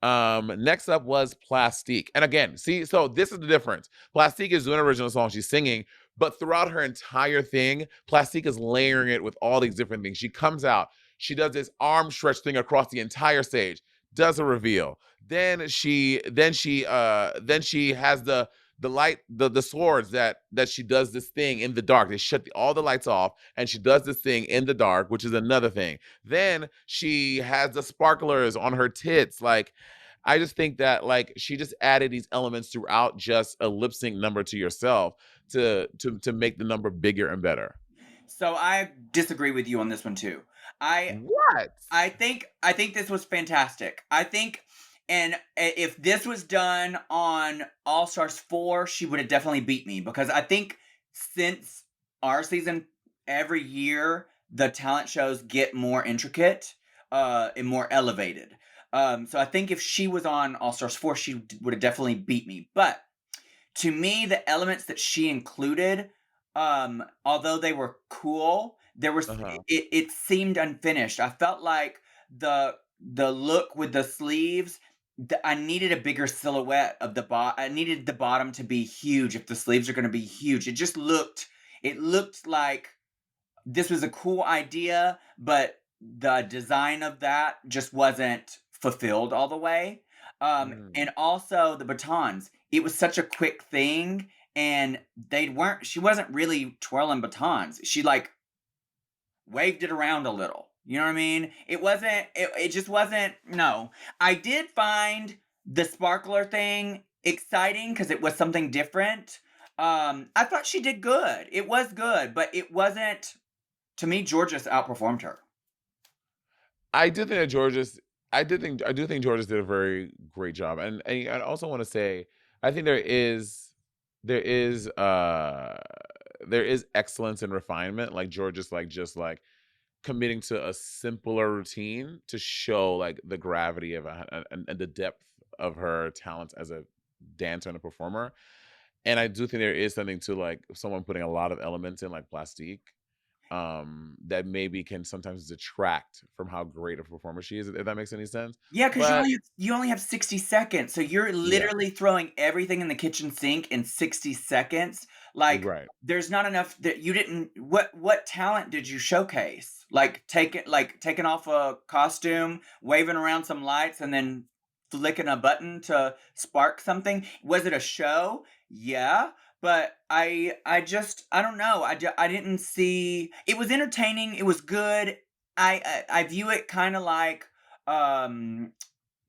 Next up was Plastique. And again, see, so this is the difference. Plastique is doing an original song, she's singing, but throughout her entire thing, Plastique is layering it with all these different things. She comes out, she does this arm stretch thing across the entire stage, does a reveal. Then she has the light, the swords that she does this thing in the dark. They shut all the lights off, and she does this thing in the dark, which is another thing. Then she has the sparklers on her tits. Like, I just think that like she just added these elements throughout just a lip sync number to yourself to make the number bigger and better. So I disagree with you on this one too. I What? I think this was fantastic. I think and if this was done on All Stars 4, she would have definitely beat me because I think since our season every year the talent shows get more intricate and more elevated. So I think if she was on All Stars 4, she would have definitely beat me. But to me, the elements that she included, although they were cool, there was Uh-huh. it seemed unfinished. I felt like the look with the sleeves. I needed a bigger silhouette of the bot. I needed the bottom to be huge if the sleeves are going to be huge. It looked like this was a cool idea, but the design of that just wasn't fulfilled all the way. Mm. And also the batons. It was such a quick thing, and she wasn't really twirling batons. She like waved it around a little. You know what I mean? It just wasn't, no. I did find the sparkler thing exciting because it was something different. I thought she did good. It was good, but it wasn't, to me, Georges outperformed her. I do think that Georges I do think Georges did a very great job. And I also want to say I think there is there is excellence and refinement. Like Georges like just like committing to a simpler routine to show like the gravity of and the depth of her talents as a dancer and a performer. And I do think there is something to like someone putting a lot of elements in like Plastique that maybe can sometimes detract from how great a performer she is, if that makes any sense. Yeah, because But you only have 60 seconds, so you're yeah, literally throwing everything in the kitchen sink in 60 seconds. Like, right. there's not enough that you didn't. What talent did you showcase? Taking off a costume, waving around some lights, and then flicking a button to spark something. Was it a show? Yeah, but I don't know. I didn't see. It was entertaining. It was good. I view it kind of like um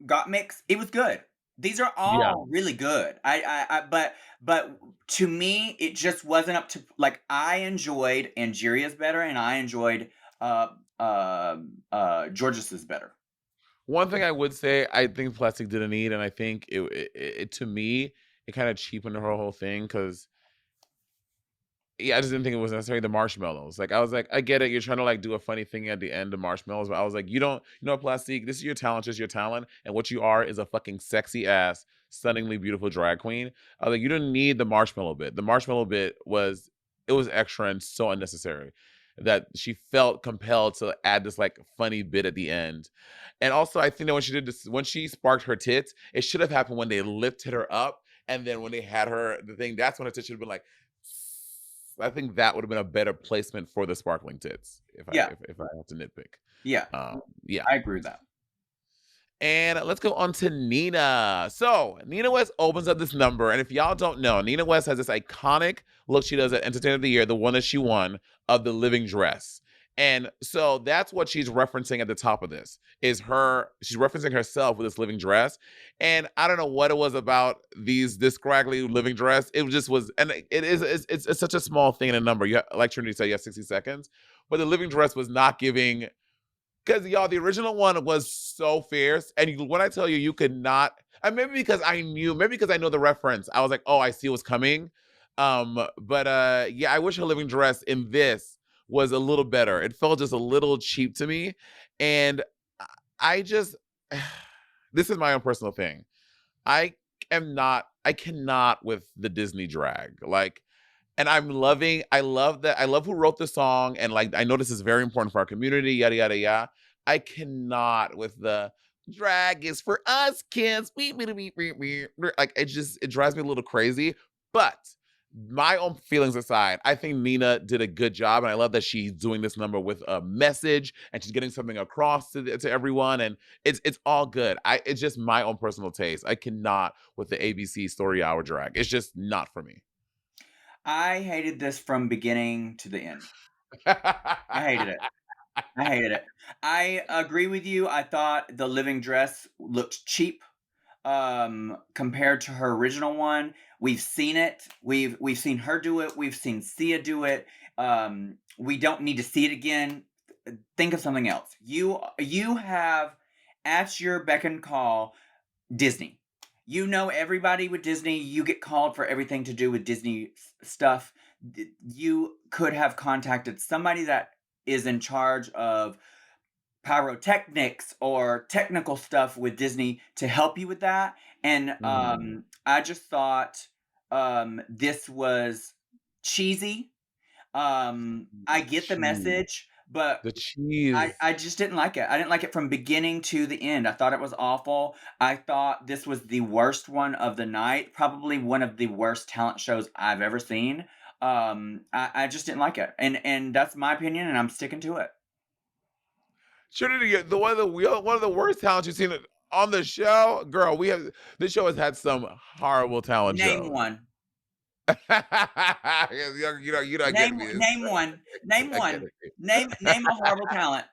Gotmik. It was good. These are Yeah. all really good. But to me, it just wasn't up to like I enjoyed Angeria's better, and I enjoyed uh Georges's better. One thing I would say, I think Plastic didn't need, and I think it to me, it kind of cheapened her whole thing because yeah, I just didn't think it was necessary. The marshmallows, like I was like, I get it. You're trying to like do a funny thing at the end of marshmallows, but I was like, you don't, Plastic. This is your talent, just your talent, and what you are is a fucking sexy ass, stunningly beautiful drag queen. I was like, you didn't need the marshmallow bit. The marshmallow bit was it was extra and so unnecessary that she felt compelled to add this like funny bit at the end. And also, I think that when she did this, when she sparked her tits, it should have happened when they lifted her up, and then when they had her the thing, that's when her tits should have been like. I think that would have been a better placement for the sparkling tits Yeah, if I had to nitpick. yeah, Yeah. I agree with that. And let's go on to Nina. So Nina West opens up this number, and if y'all don't know, Nina West has this iconic look she does at Entertainer of the Year, the one that she won, of the living dress. And so that's what she's referencing at the top of this is her. She's referencing herself with this living dress, and I don't know what it was about this scraggly living dress. It just was, and it is it's such a small thing in a number. You like Trinity said, you have 60 seconds, but the living dress was not giving because y'all, the original one was so fierce, and when I tell you, you could not. And maybe because I know the reference, I was like, oh, I see what's coming. But yeah, I wish her living dress in this was a little better. It felt just a little cheap to me, and I just, this is my own personal thing. I cannot with the Disney drag. Like, and I love that. I love who wrote the song. And like, I know this is very important for our community, yada, yada, yada. I cannot with the drag is for us kids. Like, it drives me a little crazy. But my own feelings aside, I think Nina did a good job. And I love that she's doing this number with a message and she's getting something across to everyone. And it's all good. It's just my own personal taste. I cannot with the ABC story hour drag. It's just not for me. I hated this from beginning to the end. I hated it. I hated it. I agree with you. I thought the living dress looked cheap compared to her original one. We've seen it. We've seen her do it. We've seen Sia do it. We don't need to see it again. Think of something else. You have at your beck and call Disney. You know everybody with Disney. You get called for everything to do with Disney stuff. You could have contacted somebody that is in charge of pyrotechnics or technical stuff with Disney to help you with that. And Mm, I just thought this was cheesy. I get the cheese. message, but The cheese. I just didn't like it. I didn't like it from beginning to the end. I thought it was awful. I thought this was the worst one of the night, probably one of the worst talent shows I've ever seen. I just didn't like it, and that's my opinion, and I'm sticking to it. Trinity, one of the worst talents you've seen on the show, girl. We have this show has had some horrible talent Name shows. one. You're not getting me this. Name one. Name You're not one. getting me. Name a horrible talent.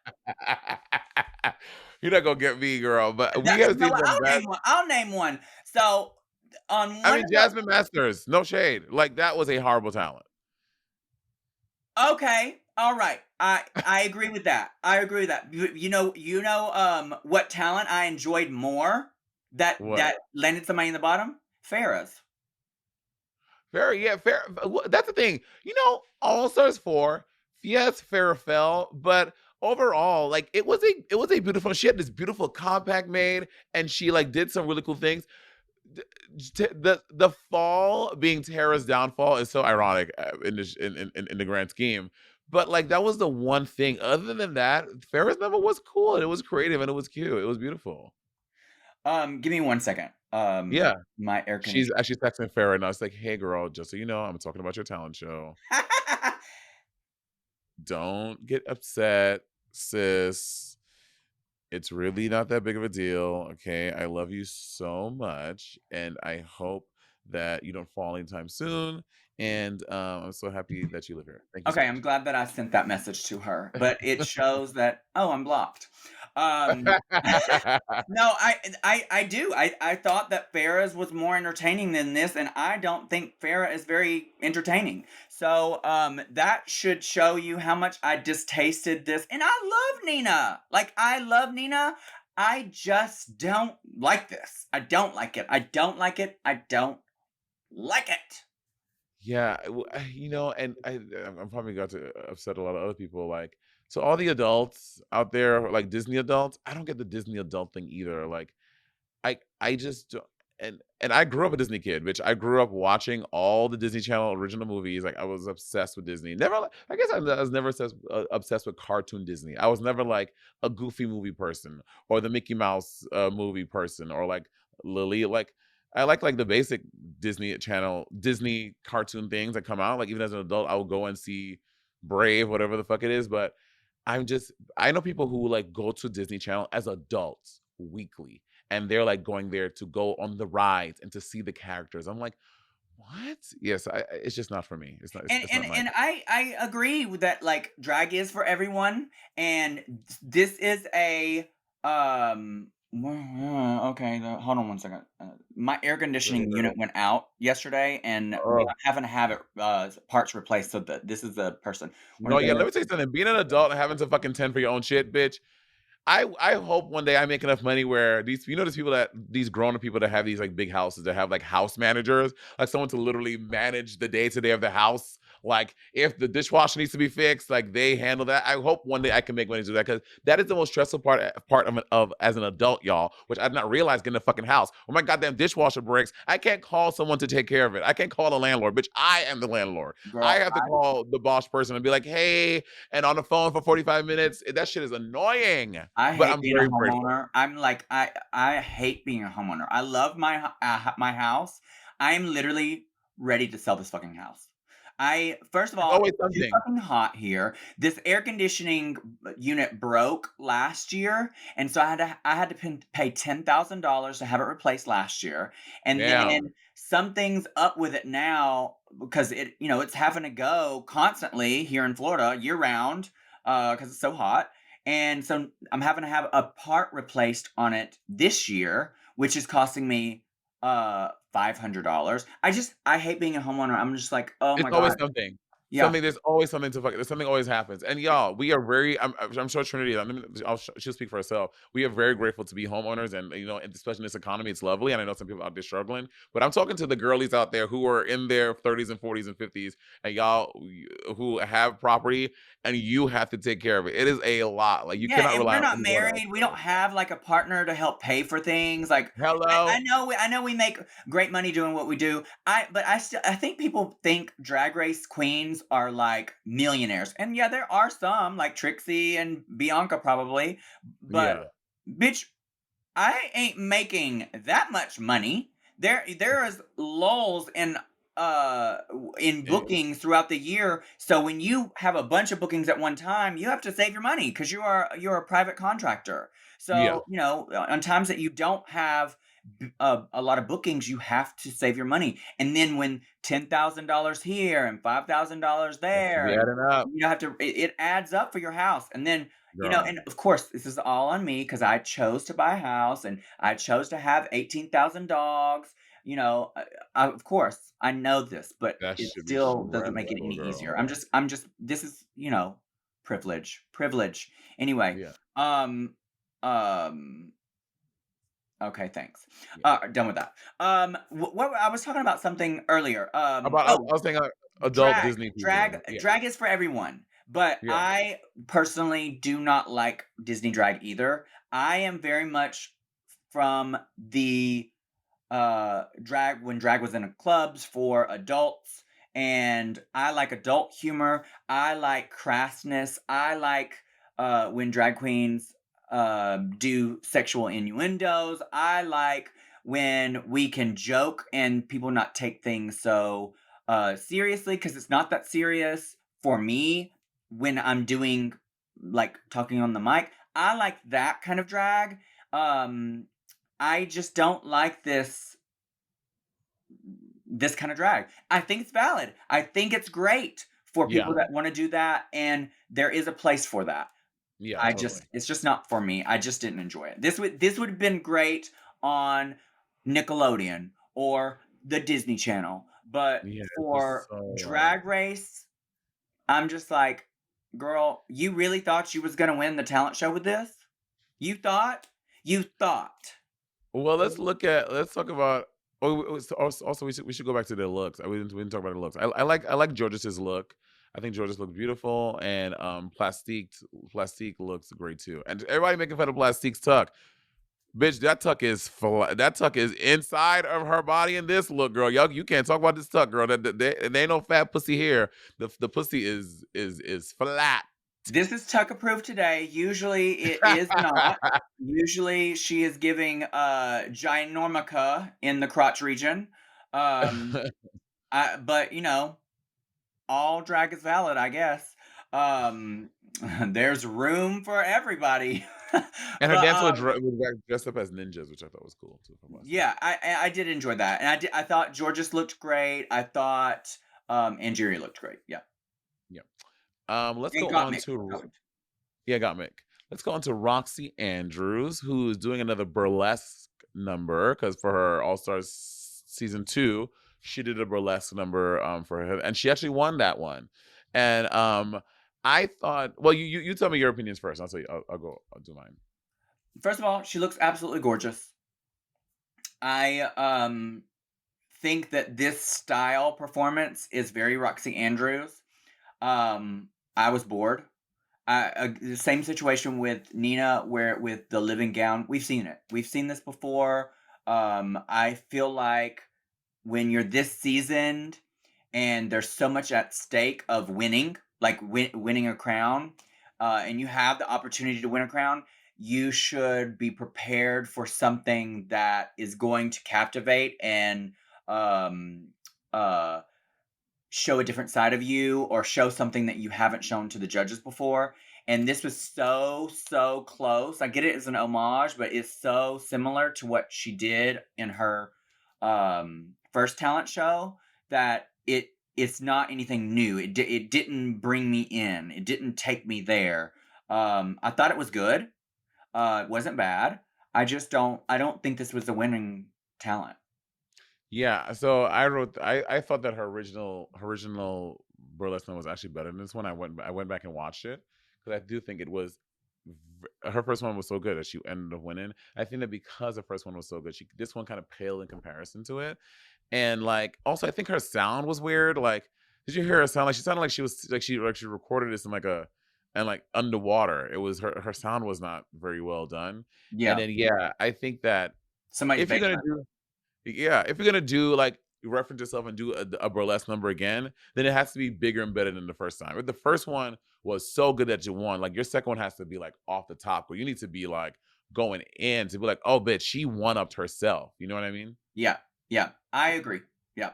You're not gonna get me, girl. But we That, have no, seen some bad. I'll name one. So on I one mean, of the Jasmine Masters, no shade. Like that was a horrible talent. okay, all right. I agree with that. I agree with that. What talent I enjoyed more What? that landed somebody in the bottom? Farrah's. Very, yeah, fair. That's the thing. All Stars 4, yes, Farrah fell, but overall, like it was a beautiful. She had this beautiful compact made, and she like did some really cool things. The fall being Tara's downfall is so ironic in the grand scheme. But like that was the one thing. Other than that, Farrah's number was cool and it was creative and it was cute. It was beautiful. Give me 1 second. Yeah. My air She's conditioner. actually texting Farrah and I was like, hey girl, just so you know, I'm talking about your talent show. Don't get upset, sis. It's really not that big of a deal. Okay. I love you so much. And I hope that you don't fall anytime soon. And I'm so happy that you live here. Thank you so Okay, I'm much. glad that I sent that message to her, but it shows that, oh, I'm blocked. Um, no, I do. I thought that Farrah's was more entertaining than this, and I don't think Farrah is very entertaining. So that should show you how much I distasted this. And I love Nina. Like I love Nina. I just don't like this. I don't like it. I don't like it. I don't like it. Yeah, and I'm probably got to upset a lot of other people. Like, so all the adults out there, like Disney adults, I don't get the Disney adult thing either. Like, I just don't- and I grew up a Disney kid, bitch. I grew up watching all the Disney Channel original movies. Like, I was obsessed with Disney. Never, I guess I was never obsessed with cartoon Disney. I was never like a Goofy movie person or the Mickey Mouse movie person or like Lily. Like, I like the basic Disney Channel Disney cartoon things that come out. Like, even as an adult, I will go and see Brave, whatever the fuck it is. But I know people who like go to Disney Channel as adults weekly, and they're like going there to go on the rides and to see the characters. I'm like, what? Yes, it's just not for me. It's not. And It's and not my. and I agree with that. Like drag is for everyone, and this is a okay. Hold on one second. My air conditioning unit went out yesterday, and we Oh, are having to have it parts replaced. So that this is the person. We're no, gonna yeah. go Let me tell you something. Being an adult and having to fucking tend for your own shit, bitch. I hope one day I make enough money where these people that these grown up people that have these like big houses that have like house managers, like someone to literally manage the day to day of the house. Like if the dishwasher needs to be fixed, like they handle that. I hope one day I can make money to do that because that is the most stressful part of as an adult, y'all. Which I did not realize getting a fucking house. When my goddamn dishwasher breaks, I can't call someone to take care of it. I can't call the landlord, bitch. I am the landlord. I girl. have to call the boss person and be like, hey, and on the phone for 45 minutes. That shit is annoying. I But hate I'm being a very grateful. homeowner. I'm like I hate being a homeowner. I love my house. I'm literally ready to sell this fucking house. I first of It's all, always it's too something. fucking hot here. This air conditioning unit broke last year, and so I had to pay $10,000 to have it replaced last year. And Damn. then something's up with it now because it's having to go constantly here in Florida year round because it's so hot. And so I'm having to have a part replaced on it this year, which is costing me $500. I hate being a homeowner. I'm just like, oh It's my always god. something. Yeah. There's always something to fuck. There's something always happens. And y'all, we are very. I'm sure Trinity. She'll speak for herself. We are very grateful to be homeowners, and especially in this economy, it's lovely. And I know some people out there struggling, but I'm talking to the girlies out there who are in their 30s and 40s and 50s, and y'all who have property, and you have to take care of it. It is a lot. Like you Yeah, cannot and rely we're on not anyone else. married. We don't have like a partner to help pay for things. Like I Hello. know we make great money doing what we do. I think people think drag race queens are like millionaires. And yeah, there are some like Trixie and Bianca probably, but Yeah. bitch, I ain't making that much money. There is lulls in Eh, bookings throughout the year. So when you have a bunch of bookings at one time, you have to save your money because you're a private contractor. Yeah. So on times that you don't have a lot of bookings, you have to save your money. And then when $10,000 here and $5,000 That should there, be and adding up, you have to, it adds up for your house. And then girl. and of course, this is all on me because I chose to buy a house and I chose to have 18,000 dogs. Of course, I know this, but That it should be still doesn't stress make it level, any girl. easier. This is, privilege, privilege. Anyway, Yeah. um, um, okay, thanks. Yeah. Done with that. What I was talking about something earlier. I was thinking adult Drag, Disney drag, people. Yeah. drag is for everyone. But Yeah. I personally do not like Disney drag either. I am very much from the drag when drag was in clubs for adults, and I like adult humor. I like crassness. I like when drag queens do sexual innuendos. I like when we can joke and people not take things so seriously because it's not that serious for me when I'm doing like talking on the mic. I like that kind of drag. Um, I just don't like this kind of drag. I think it's valid. I think it's great for Yeah. people that want to do that, and there is a place for that. Yeah, totally. It's just not for me. I just didn't enjoy it. This would have been great on Nickelodeon or the Disney Channel, but Yeah, it's just for so like Drag Race, I'm just like, girl, you really thought you was gonna win the talent show with this? You thought? You thought. well, let's talk about also we should go back to the looks. We didn't talk about the looks. I like Georges's look. I think Georges looked beautiful, and Plastique looks great too. And everybody making fun of Plastique's tuck. Bitch, that tuck is inside of her body in this look, girl. Y'all, you can't talk about this tuck, girl. There ain't no fat pussy here. The pussy is flat. This is Tuck approved today. Usually it is not. Usually she is giving ginormica in the crotch region. But you know, all drag is valid, I guess. Um, there's room for everybody. And her But dancer was dressed up as ninjas, which I thought was cool too from last time. yeah, I did enjoy that, and I thought Georges looked great. I thought Angeria looked great. Yeah, Yeah. Let's and go on Gotmik. to yeah, Gotmik. Let's go on to Roxy Andrews, who's doing another burlesque number because for her All Stars season 2, she did a burlesque number for her, and she actually won that one. And I thought, well, you tell me your opinions first. I'll tell you. I'll do mine. First of all, she looks absolutely gorgeous. I think that this style performance is very Roxy Andrews. I was bored. The same situation with Nina, where with the living gown, we've seen it. We've seen this before. I feel like when you're this seasoned and there's so much at stake of winning, like winning a crown, and you have the opportunity to win a crown, you should be prepared for something that is going to captivate and um, uh, show a different side of you or show something that you haven't shown to the judges before. And this was so close. I get it as an homage, but it's so similar to what she did in her first talent show that it's not anything new. It didn't bring me in. It didn't take me there. I thought it was good. It wasn't bad. I don't think this was the winning talent. Yeah, so I thought that her original burlesque one was actually better than this one. I went back and watched it because I do think it was her first one was so good that she ended up winning. I think that because the first one was so good, this one kind of paled in comparison to it. And like also I think her sound was weird. Like, did you hear her sound? Like she sounded like she recorded this in like a and like underwater. It was her sound was not very well done. And Yeah, then yeah, I think that somebody's if you're gonna basement. do yeah, if you're gonna do like reference yourself and do a burlesque number again, then it has to be bigger and better than the first time. If the first one was so good that you won, like your second one has to be like off the top, where you need to be like going in to be like, oh, bitch, she one upped herself. You know what I mean? Yeah, yeah, I agree. Yeah.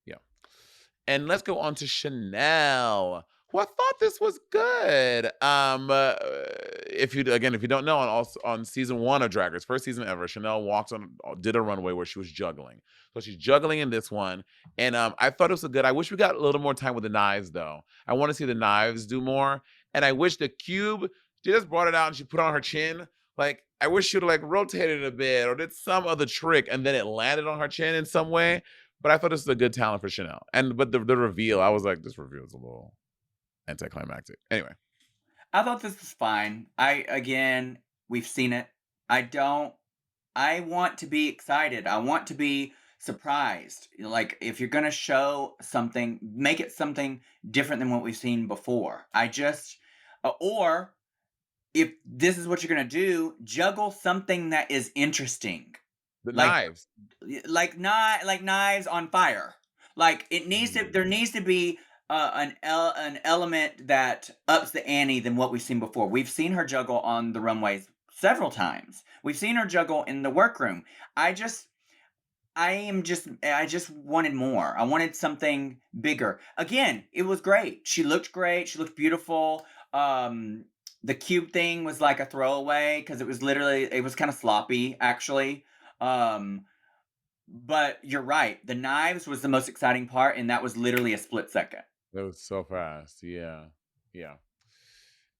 Yeah. And let's go on to Chanel, who I thought this was good. If you don't know, on season 1 of Drag Race, first season ever, Chanel did a runway where she was juggling. So she's juggling in this one, and I thought it was good. I wish we got a little more time with the knives, though. I want to see the knives do more, and I wish the cube. She just brought it out and she put it on her chin. Like I wish she would like rotated it a bit or did some other trick, and then it landed on her chin in some way. But I thought this was a good talent for Chanel. But the reveal, I was like, this reveal is a little anticlimactic. Anyway, I thought this was fine. Again, we've seen it. I want to be excited. I want to be surprised. Like, if you're going to show something, make it something different than what we've seen before. Or if this is what you're going to do, juggle something that is interesting. the Like, knives. like knives on fire. Like there needs to be an element that ups the ante than what we've seen before. We've seen her juggle on the runways several times. We've seen her juggle in the workroom. I just wanted more. I wanted something bigger. Again, it was great. She looked great. She looked beautiful. The cube thing was like a throwaway because it was kind of sloppy actually. But you're right. The knives was the most exciting part, and that was literally a split second. That was so fast. Yeah. Yeah.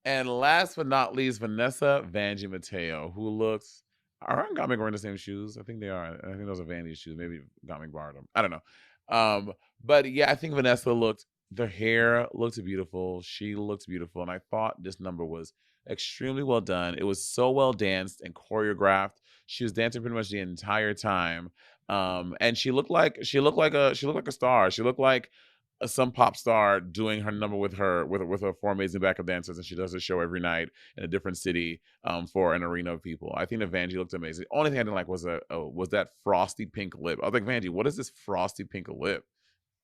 And last but not least, Vanessa Vanjie Mateo, who looks are Gotmik wearing the same shoes? I think they are. I think those are Vanjie's shoes. Maybe Gotmik borrowed them. I don't know. But yeah, I think Vanessa looked the hair looked beautiful. She looked beautiful. And I thought this number was extremely well done. It was so well danced and choreographed. She was dancing pretty much the entire time. And she looked like a star. She looked like some pop star doing her number with her four amazing backup dancers, and she does a show every night in a different city for an arena of people. I think that Vanjie looked amazing. Only thing I didn't like was that frosty pink lip. I was like, Vanjie, what is this frosty pink lip?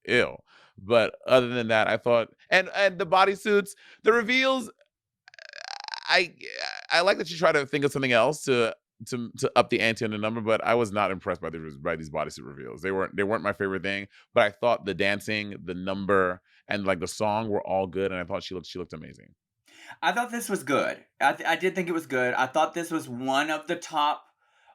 Ew. But other than that, I thought and the bodysuits, the reveals, I I like that you try to think of something else to up the ante on the number, but I was not impressed by these bodysuit reveals. They weren't my favorite thing, but I thought the dancing, the number, and like the song were all good, and I thought she looked amazing. I thought this was good. I did think it was good. I thought this was one of the top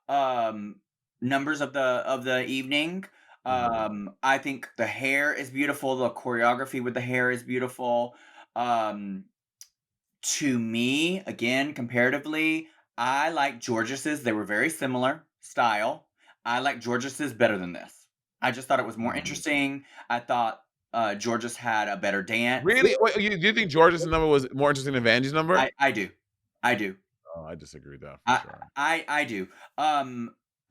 um, numbers of the evening. Mhm. I think the hair is beautiful. The choreography with the hair is beautiful. Um, to me, again, comparatively, I like Georges's. They were very similar style. I like Georges's better than this. I just thought it was more Mhm. interesting. I thought Georges had a better dance. Really? Wait, do you think George's number was more interesting than Vanjie's number? I do. I do. Oh, I disagree with that for I sure. I do.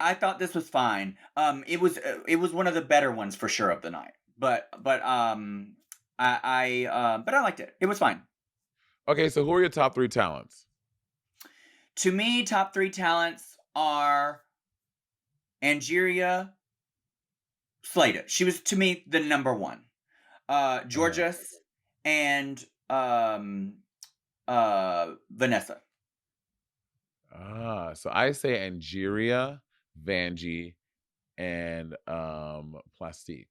I thought this was fine. It was one of the better ones for sure of the night. But I liked it. It was fine. Okay, so who are your top three talents? To me, top 3 talents are Angeria, slayed it. She was to me the number 1. Uh, Georges and Vanessa. so I say Angeria, Vanjie, and Plastique.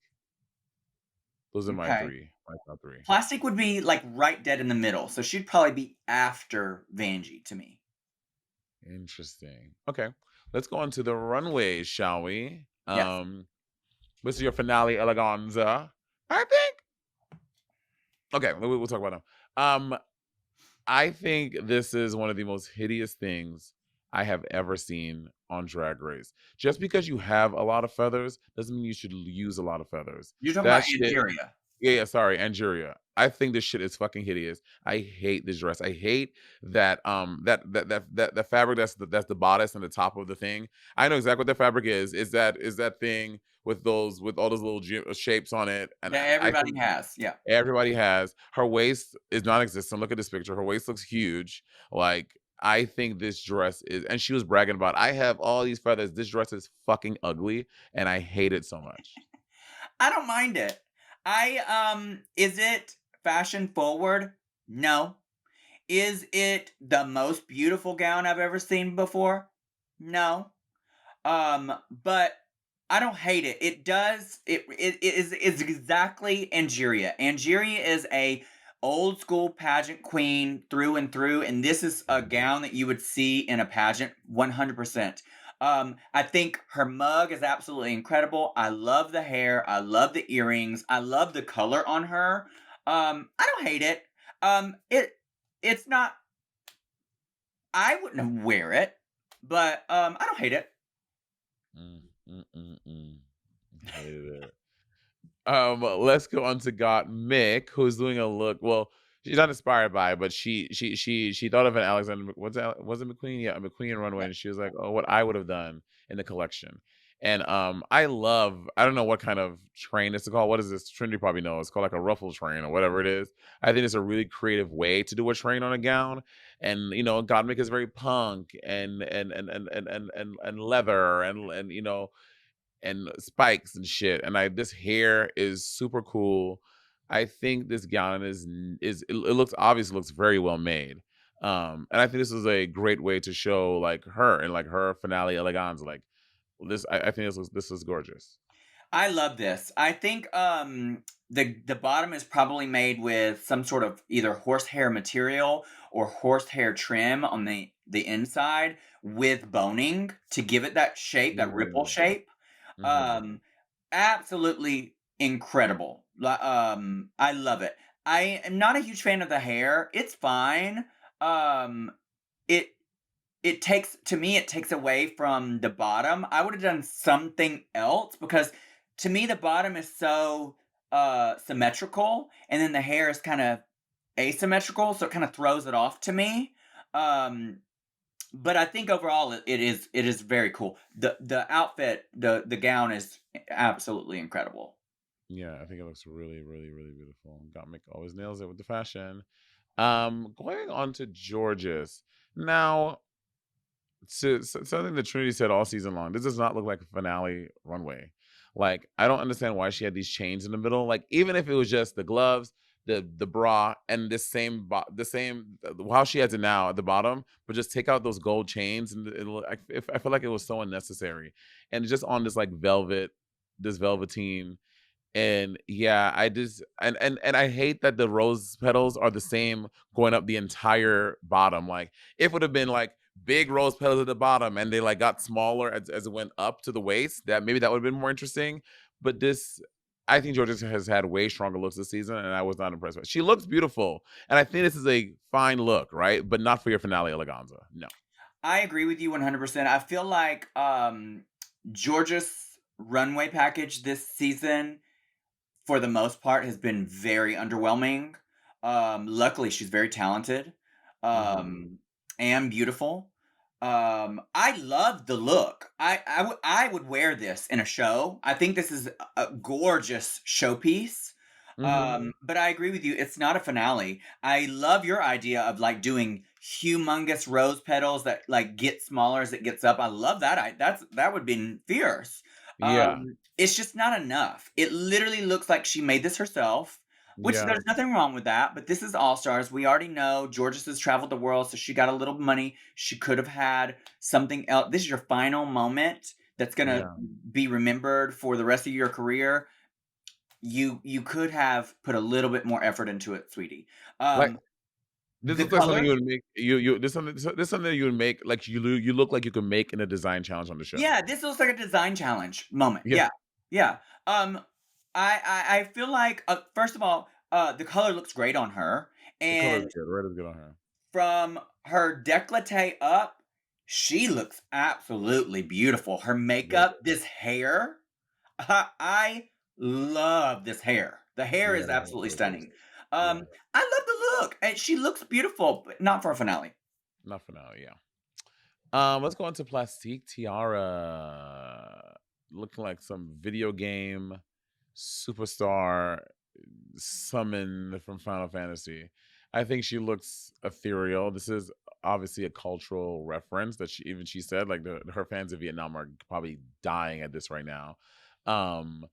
Those are Okay. my top three. Plastic would be like right dead in the middle, so she'd probably be after Vanjie to me. Interesting. Okay. Let's go on to the runways, shall we? Yes. This is your finale eleganza. I think. Okay, we'll talk about them. I think this is one of the most hideous things I have ever seen on Drag Race. Just because you have a lot of feathers doesn't mean you should use a lot of feathers. You're talking That about shit. Angeria. Yeah, sorry, Angeria. I think this shit is fucking hideous. I hate this dress. I hate that fabric that's the bodice and the top of the thing. I know exactly what the fabric is. Is that thing with all those little shapes on it, and That I everybody think has. Yeah. everybody has. Her waist is non-existent. Look at this picture. Her waist looks huge. Like I think this dress is, and she was bragging about, I have all these feathers. This dress is fucking ugly, and I hate it so much. I don't mind it. Is it fashion forward? No. Is it the most beautiful gown I've ever seen before? No. But I don't hate it. It does it is it's exactly Angeria. Angeria is a old school pageant queen through and through, and this is a Mhm. gown that you would see in a pageant 100%. I think her mug is absolutely incredible. I love the hair. I love the earrings. I love the color on her. I don't hate it. It's not. I wouldn't wear it, but I don't hate it. Mm, mm, mm, mm. Hated it. Let's go on to Gotmik, who's doing a look. Well, she's not inspired by it, but she thought of an Alexander. Was it McQueen? Yeah, McQueen Runway, Yeah. and she was like, "Oh, what I would have done in the collection." And I love. I don't know what kind of train it's called. What is this? Trinity probably knows. It's called like a ruffle train or whatever it is. I think it's a really creative way to do a train on a gown. And Gotmik is very punk and leather and spikes and shit. And this hair is super cool. I think this gown it looks obviously looks very well made. And I think this is a great way to show like her and like her finale eleganza. Like this, I think this is gorgeous. I love this. I think the bottom is probably made with some sort of either horsehair material or horsehair trim on the inside with boning to give it that shape, that ripple Mm, shape. mhm. Um Absolutely incredible. I love it. I am not a huge fan of the hair. It's fine. um, it it takes to me, it takes away from the bottom. I would have done something else because to me the bottom is so symmetrical and then the hair is kind of asymmetrical, so it kind of throws it off to me. Um but I think overall it is very cool. The outfit, the gown is absolutely incredible. Yeah, I think it looks really, really, really beautiful. Gotmik always nails it with the fashion. Going on to Georges. Now, something that Trinity said all season long. This does not look like a finale runway. Like, I don't understand why she had these chains in the middle. Like, even if it was just the gloves, the bra, and the same how she has it now at the bottom, but just take out those gold chains, and I feel like it was so unnecessary, and just on this like this velveteen. And yeah, I just and I hate that the rose petals are the same going up the entire bottom. Like, if it would have been like big rose petals at the bottom and they like got smaller as it went up to the waist, that maybe that would have been more interesting. But this, I think Georgia has had way stronger looks this season, and I was not impressed with it. She looks beautiful, and I think this is a fine look, right? But not for your finale eleganza. No. I agree with you 100%. I feel like Georgia's runway package this season for the most part has been very underwhelming. Luckily she's very talented, Hmm. um, and beautiful. I love the look. I would wear this in a show. I think this is a gorgeous showpiece. Hmm. But I agree with you. It's not a finale. I love your idea of like doing humongous rose petals that like get smaller as it gets up. I love that. That would be fierce. Yeah. It's just not enough. It literally looks like she made this herself, which Yeah. there's nothing wrong with that, but this is All Stars. We already know Georges has traveled the world, so she got a little money. She could have had something else. This is your final moment that's gonna Yeah. be remembered for the rest of your career. You could have put a little bit more effort into it, sweetie. Like, Um, this the looks like something color, you would make. This something you would make, like, you look like you could make in a design challenge on the show. yeah, this looks like a design challenge moment. Yeah, Yeah, yeah. Um, I feel like first of all, the color looks great on her, the color is and good. Red is good on her. from her décolleté up, she looks absolutely beautiful. Her makeup, Gorgeous. this hair, I love this hair. The hair Yeah, is the hair is absolutely gorgeous. stunning. Yeah, I love the look, and she looks beautiful, but not for a finale. not for now. Yeah. Let's go on to Plastique Tiara. Looking like some video game superstar summon from Final Fantasy. I think she looks ethereal. This is obviously a cultural reference that she said, like, her fans of Vietnam are probably dying at this right now. Um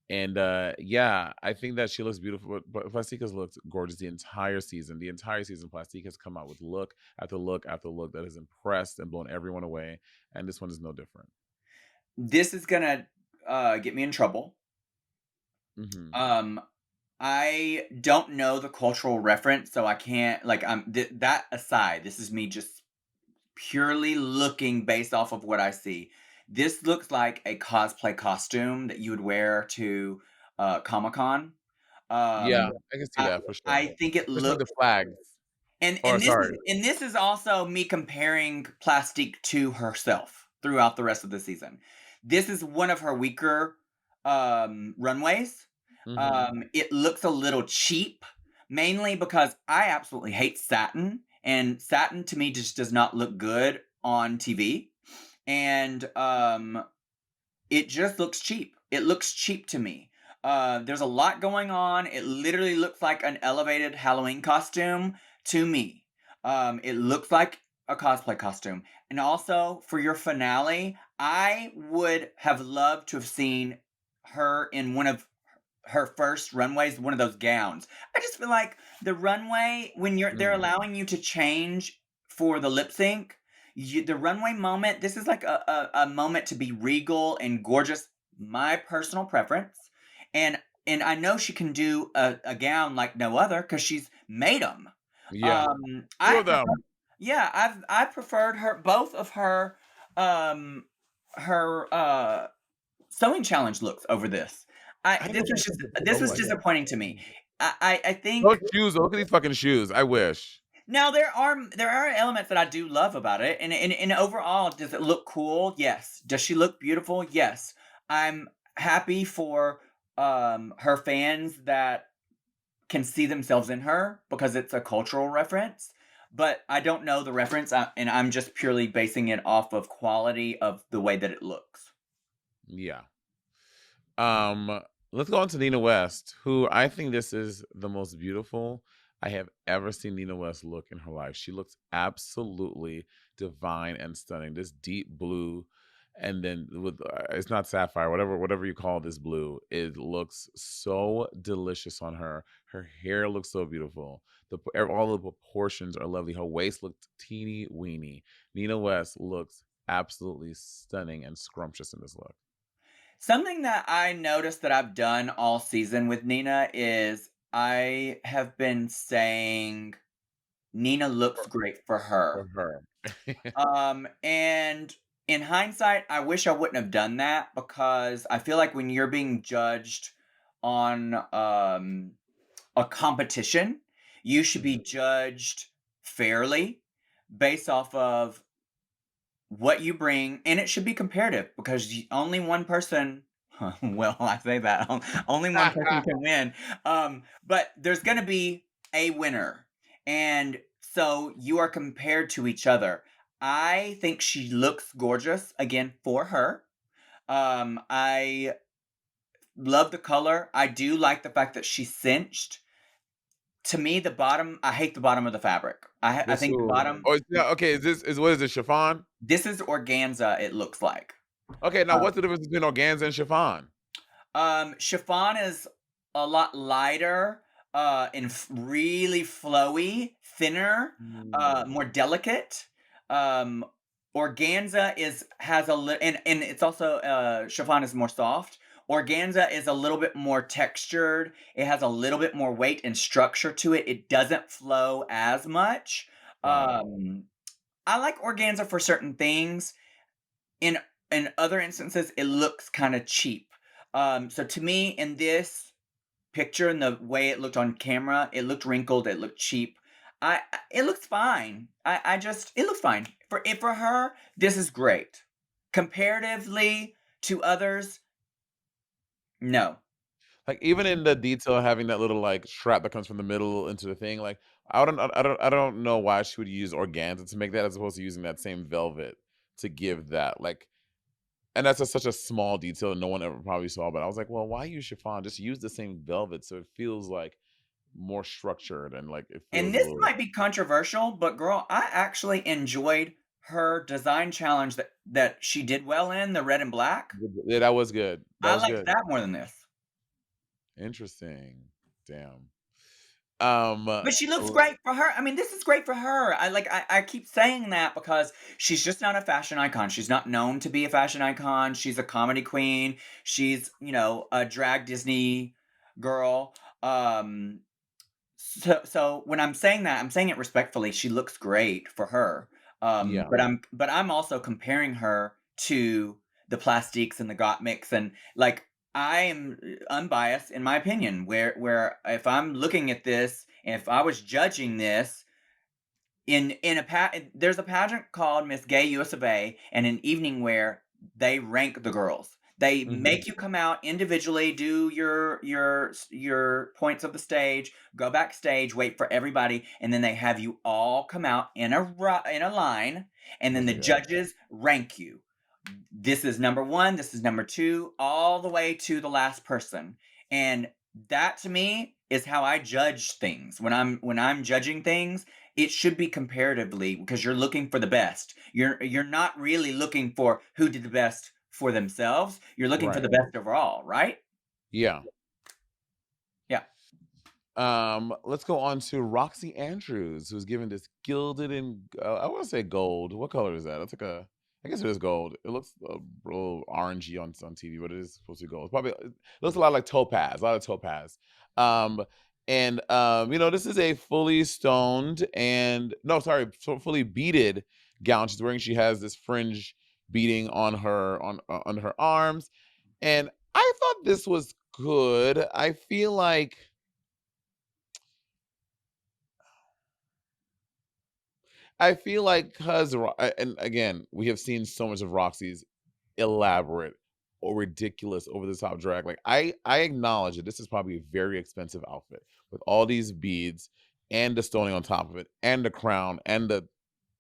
and yeah, I think that she looks beautiful, but Plastique has looked gorgeous the entire season. The entire season, Plastique has come out with look after look after look that has impressed and blown everyone away, and this one is no different. This is gonna get me in trouble. Hmm. Um, I don't know the cultural reference, so I can't like. That aside, this is me just purely looking based off of what I see. This looks like a cosplay costume that you would wear to Comic Con. Yeah, Um, I can see I that for sure. I think it Especially the looks flags. and Or sorry. this is also me comparing Plastique to herself throughout the rest of the season. This is one of her weaker runways. Hmm. It looks a little cheap, mainly because I absolutely hate satin, and satin to me just does not look good on TV. And it just looks cheap. It looks cheap to me. There's a lot going on. It literally looks like an elevated Halloween costume to me. It looks like a cosplay costume. And also, for your finale, I would have loved to have seen her in one of her first runways, one of those gowns. I just feel like the runway, when they're Mm. allowing you to change for the lip sync, the runway moment, this is like a moment to be regal and gorgeous. My personal preference, and I know she can do a gown like no other because she's made them. Yeah. Two I of them. prefer, yeah, I preferred her both of her um her sewing challenge looks over this. I This don't was think just it's a this oh was my God. disappointing to me. I Those think shoes, look at these fucking shoes. I wish. Now there are elements that I do love about it, and overall, does it look cool? Yes. Does she look beautiful? Yes. I'm happy for her fans that can see themselves in her because it's a cultural reference. But I don't know the reference, and I'm just purely basing it off of quality of the way that it looks. Yeah. Um, let's go on to Nina West, who I think this is the most beautiful I have ever seen Nina West look in her life. She looks absolutely divine and stunning. This deep blue, and then with it's not sapphire, whatever you call this blue, it looks so delicious on her. Her hair looks so beautiful. All the proportions are lovely. Her waist looked teeny weeny. Nina West looks absolutely stunning and scrumptious in this look. Something that I noticed that I've done all season with Nina is I have been saying Nina looks great for For her. her. And in hindsight, I wish I wouldn't have done that because I feel like when you're being judged on a competition, you should be Mhm. judged fairly based off of what you bring, and it should be comparative because only one person. Well, I say that only one person can win. But there's going to be a winner, and so you are compared to each other. I think she looks gorgeous again for her. I love the color. I do like the fact that she's cinched. To me, the bottom. I hate the bottom of the fabric. I This think the who bottom. oh, yeah, okay, is what is it, chiffon? This is organza. It looks like. Okay, now Uh, what's the difference between organza and chiffon? Chiffon is a lot lighter, and really flowy, thinner, Mm. more delicate. Um, Organza has a little, and it's also chiffon is more soft. Organza is a little bit more textured. It has a little bit more weight and structure to it. It doesn't flow as much. Got it. Um, I like organza for certain things. In in other instances, it looks kind of cheap. So to me, in this picture and the way it looked on camera, it looked wrinkled. It looked cheap. It looks fine. I just it looks fine for her. This is great. Comparatively to others, no. Like, even in the detail, having that little, like, strap that comes from the middle into the thing, like, I don't know why she would use organza to make that as opposed to using that same velvet to give that, like, and that's just such a small detail no one ever probably saw, but I was like, "Well, why use chiffon? Just use the same velvet so it feels, like, more structured and, like, it And feels a this little." might be controversial, but girl, I actually enjoyed her design challenge that she did well in the red and black. Yeah, that was good. That I was liked good. that more than this. Interesting. Damn. Um, But she looks l great for her. I mean, this is great for her. I keep saying that because she's just not a fashion icon. She's not known to be a fashion icon. She's a comedy queen. She's, a drag Disney girl. So when I'm saying that, I'm saying it respectfully. She looks great for her. yeah. But I'm also comparing her to the Plastiques and the Gotmiks, and like I am unbiased in my opinion. Where if I'm looking at this, and if I was judging this there's a pageant called Miss Gay US of A, and an evening where they rank the girls. They Mhm. make you come out individually, do your points of the stage, go backstage, wait for everybody, and then they have you all come out in a line, and Oh then the my god. judges rank you. This is number 1, this is number 2, all the way to the last person. And that to me is how I judge things. When I'm judging things, it should be comparatively because you're looking for the best. You're not really looking for who did the best for themselves. You're looking for Right. the best overall, right? Yeah. Yeah. Let's go on to Roxy Andrews, who's given this gilded and I want to say gold. What color is that? It's like I guess it is gold. It looks a little orangey on TV, but it is supposed to be gold. It looks a lot like topaz, a lot of topaz. Um, and this is a fully stoned and no, sorry, fully beaded gown she's wearing. She has this fringe beading on her arms, and I thought this was good. I feel like I feel like because, and again, we have seen so much of Roxy's elaborate or ridiculous over the top drag. Like I acknowledge that this is probably a very expensive outfit with all these beads and the stoning on top of it and the crown and the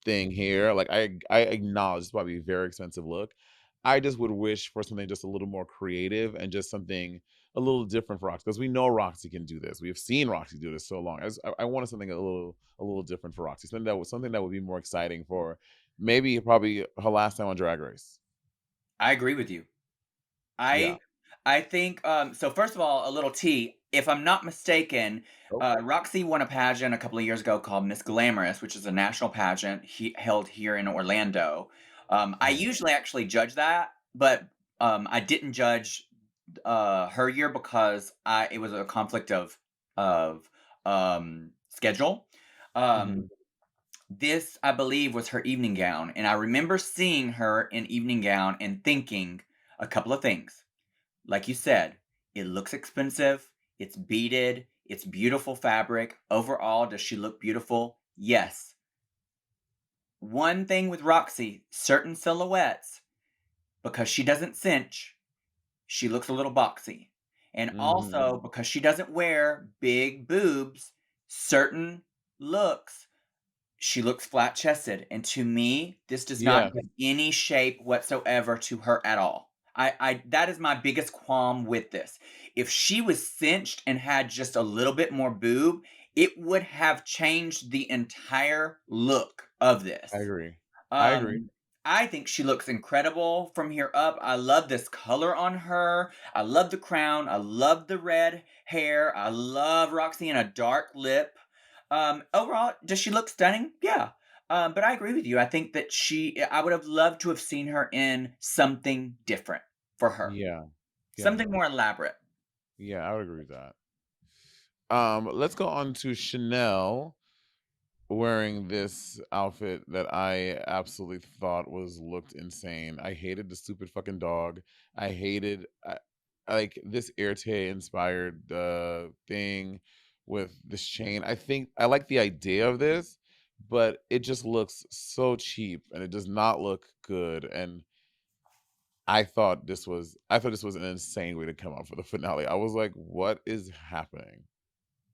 thing here. Like I acknowledge it's probably a very expensive look. I just would wish for something just a little more creative and just something a little different for Roxy because we know Roxy can do this. We have seen Roxy do this so long. I wanted something a little different for Roxy. Something that would be more exciting for maybe probably her last time on Drag Race. I agree with you. Yeah. I I think so first of all, a little tea. If I'm not mistaken, Oh. Roxy won a pageant a couple of years ago called Miss Glamorous, which is a national pageant held here in Orlando. I Mhm. usually actually judge that, but I didn't judge her year because it was a conflict of schedule. Um, Mhm. this, I believe, was her evening gown, and I remember seeing her in evening gown and thinking a couple of things. Like you said, it looks expensive, it's beaded, it's beautiful fabric. Overall, does she look beautiful? Yes. One thing with Roxy, certain silhouettes, because she doesn't cinch, she looks a little boxy. And also Mhm. because she doesn't wear big boobs, certain looks, she looks flat chested. And to me, this does not Yes, give any shape whatsoever to her at all. I that is my biggest qualm with this. If she was cinched and had just a little bit more boob, it would have changed the entire look of I this. agree. I agree. Um, I think she looks incredible from here up. I love this color on her. I love the crown. I love the red hair. I love Roxy in a dark lip. Overall, does she look stunning? Yeah. But I agree with you. I think that I would have loved to have seen her in something different for her, Yeah. Yeah. something more elaborate. Yeah, I would agree with that. Let's go on to Chanel wearing this outfit that I absolutely thought was looked insane. I hated the stupid fucking dog. I hated like this Erte inspired thing with this chain. I think I like the idea of this, but it just looks so cheap and it does not look good. And I thought this was an insane way to come out for the finale. I was like, what is happening?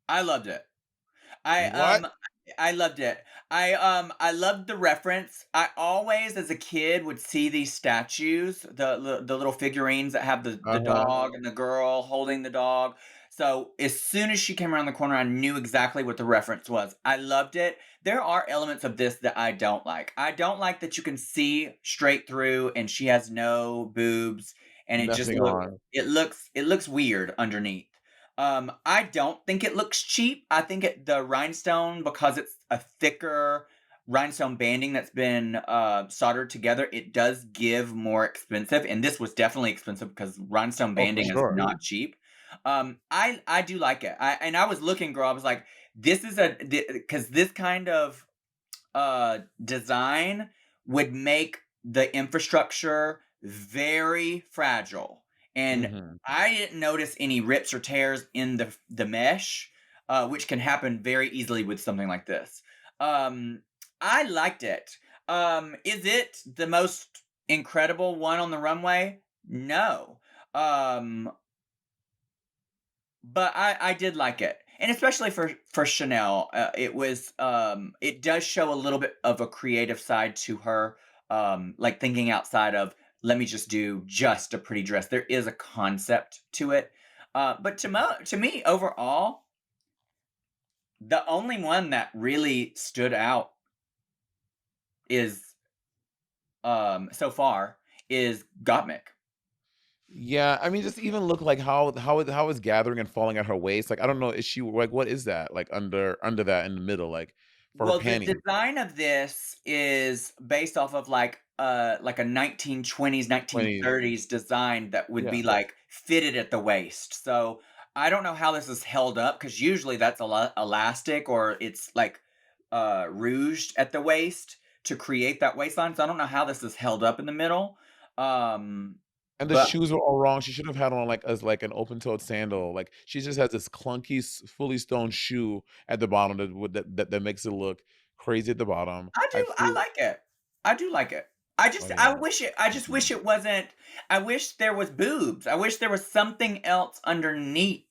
I loved it. I What? um I loved it. I loved the reference. I always as a kid would see these statues, the little figurines that have the Uh-huh. dog and the girl holding the dog. So as soon as she came around the corner, I knew exactly what the reference was. I loved it. There are elements of this that I don't like. I don't like that you can see straight through and she has no boobs and Nothing on. it looks weird underneath. I don't think it looks cheap. I think the rhinestone, because it's a thicker rhinestone banding that's been soldered together, it does give more expensive. And this was definitely expensive because rhinestone Oh, for banding is sure. not cheap. I do like it. I was looking, girl. I was like, this is because this kind of design would make the infrastructure very fragile. And Mhm. I didn't notice any rips or tears in the mesh, which can happen very easily with something like this. Um, I liked it. Is it the most incredible one on the runway? No. Um, but I did like it, and especially for Chanel, it does show a little bit of a creative side to her, like thinking outside of let me just do just a pretty dress. There is a concept to it, but to me overall, the only one that really stood out is so far is Gotmik. Yeah, I mean, just even look like how is gathering and falling at her waist. Like, I don't know, is she like what is that? Like under that in the middle, like for her Well, the panties. design of this is based off of like a 1920s, 20s. 1930s design that would Yeah. be like fitted at the waist. So I don't know how this is held up because usually that's a lot elastic or it's like rouged at the waist to create that waistline. So I don't know how this is held up in the middle. And the But shoes were all wrong. She should have had on like as like an open-toed sandal. Like she just has this clunky, fully stoned shoe at the bottom that makes it look crazy at the bottom. I like it. I do like it. Oh I yeah. wish it I just Mhm. wish it wasn't. I wish there was boobs. I wish there was something else underneath.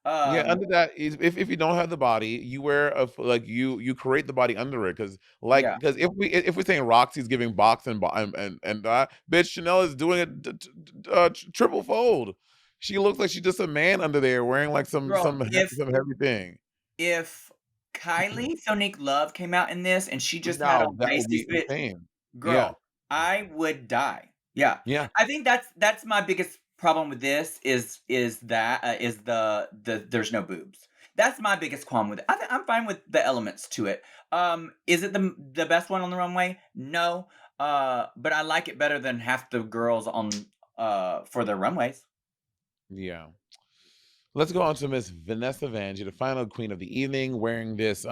Yeah, Um, under that is if you don't have the body, you wear like you create the body under it yeah. because if we're saying Roxy's giving box and that bitch Chanel is doing it triple fold. She looks like she's just a man under there wearing like Girl, some heavy thing. if Kylie Sonique Love came out in this and she just had Now on that would pasty be fit, insane. Yeah, girl, I would die. Yeah. yeah, I think that's my biggest problem with this is that is the there's no boobs. That's my biggest qualm with it. I'm fine with the elements to it. Is it the best one on the runway? No. But I like it better than half the girls on for their runways. yeah. Let's go on to Miss Vanessa Vanjie, the final queen of the evening, wearing this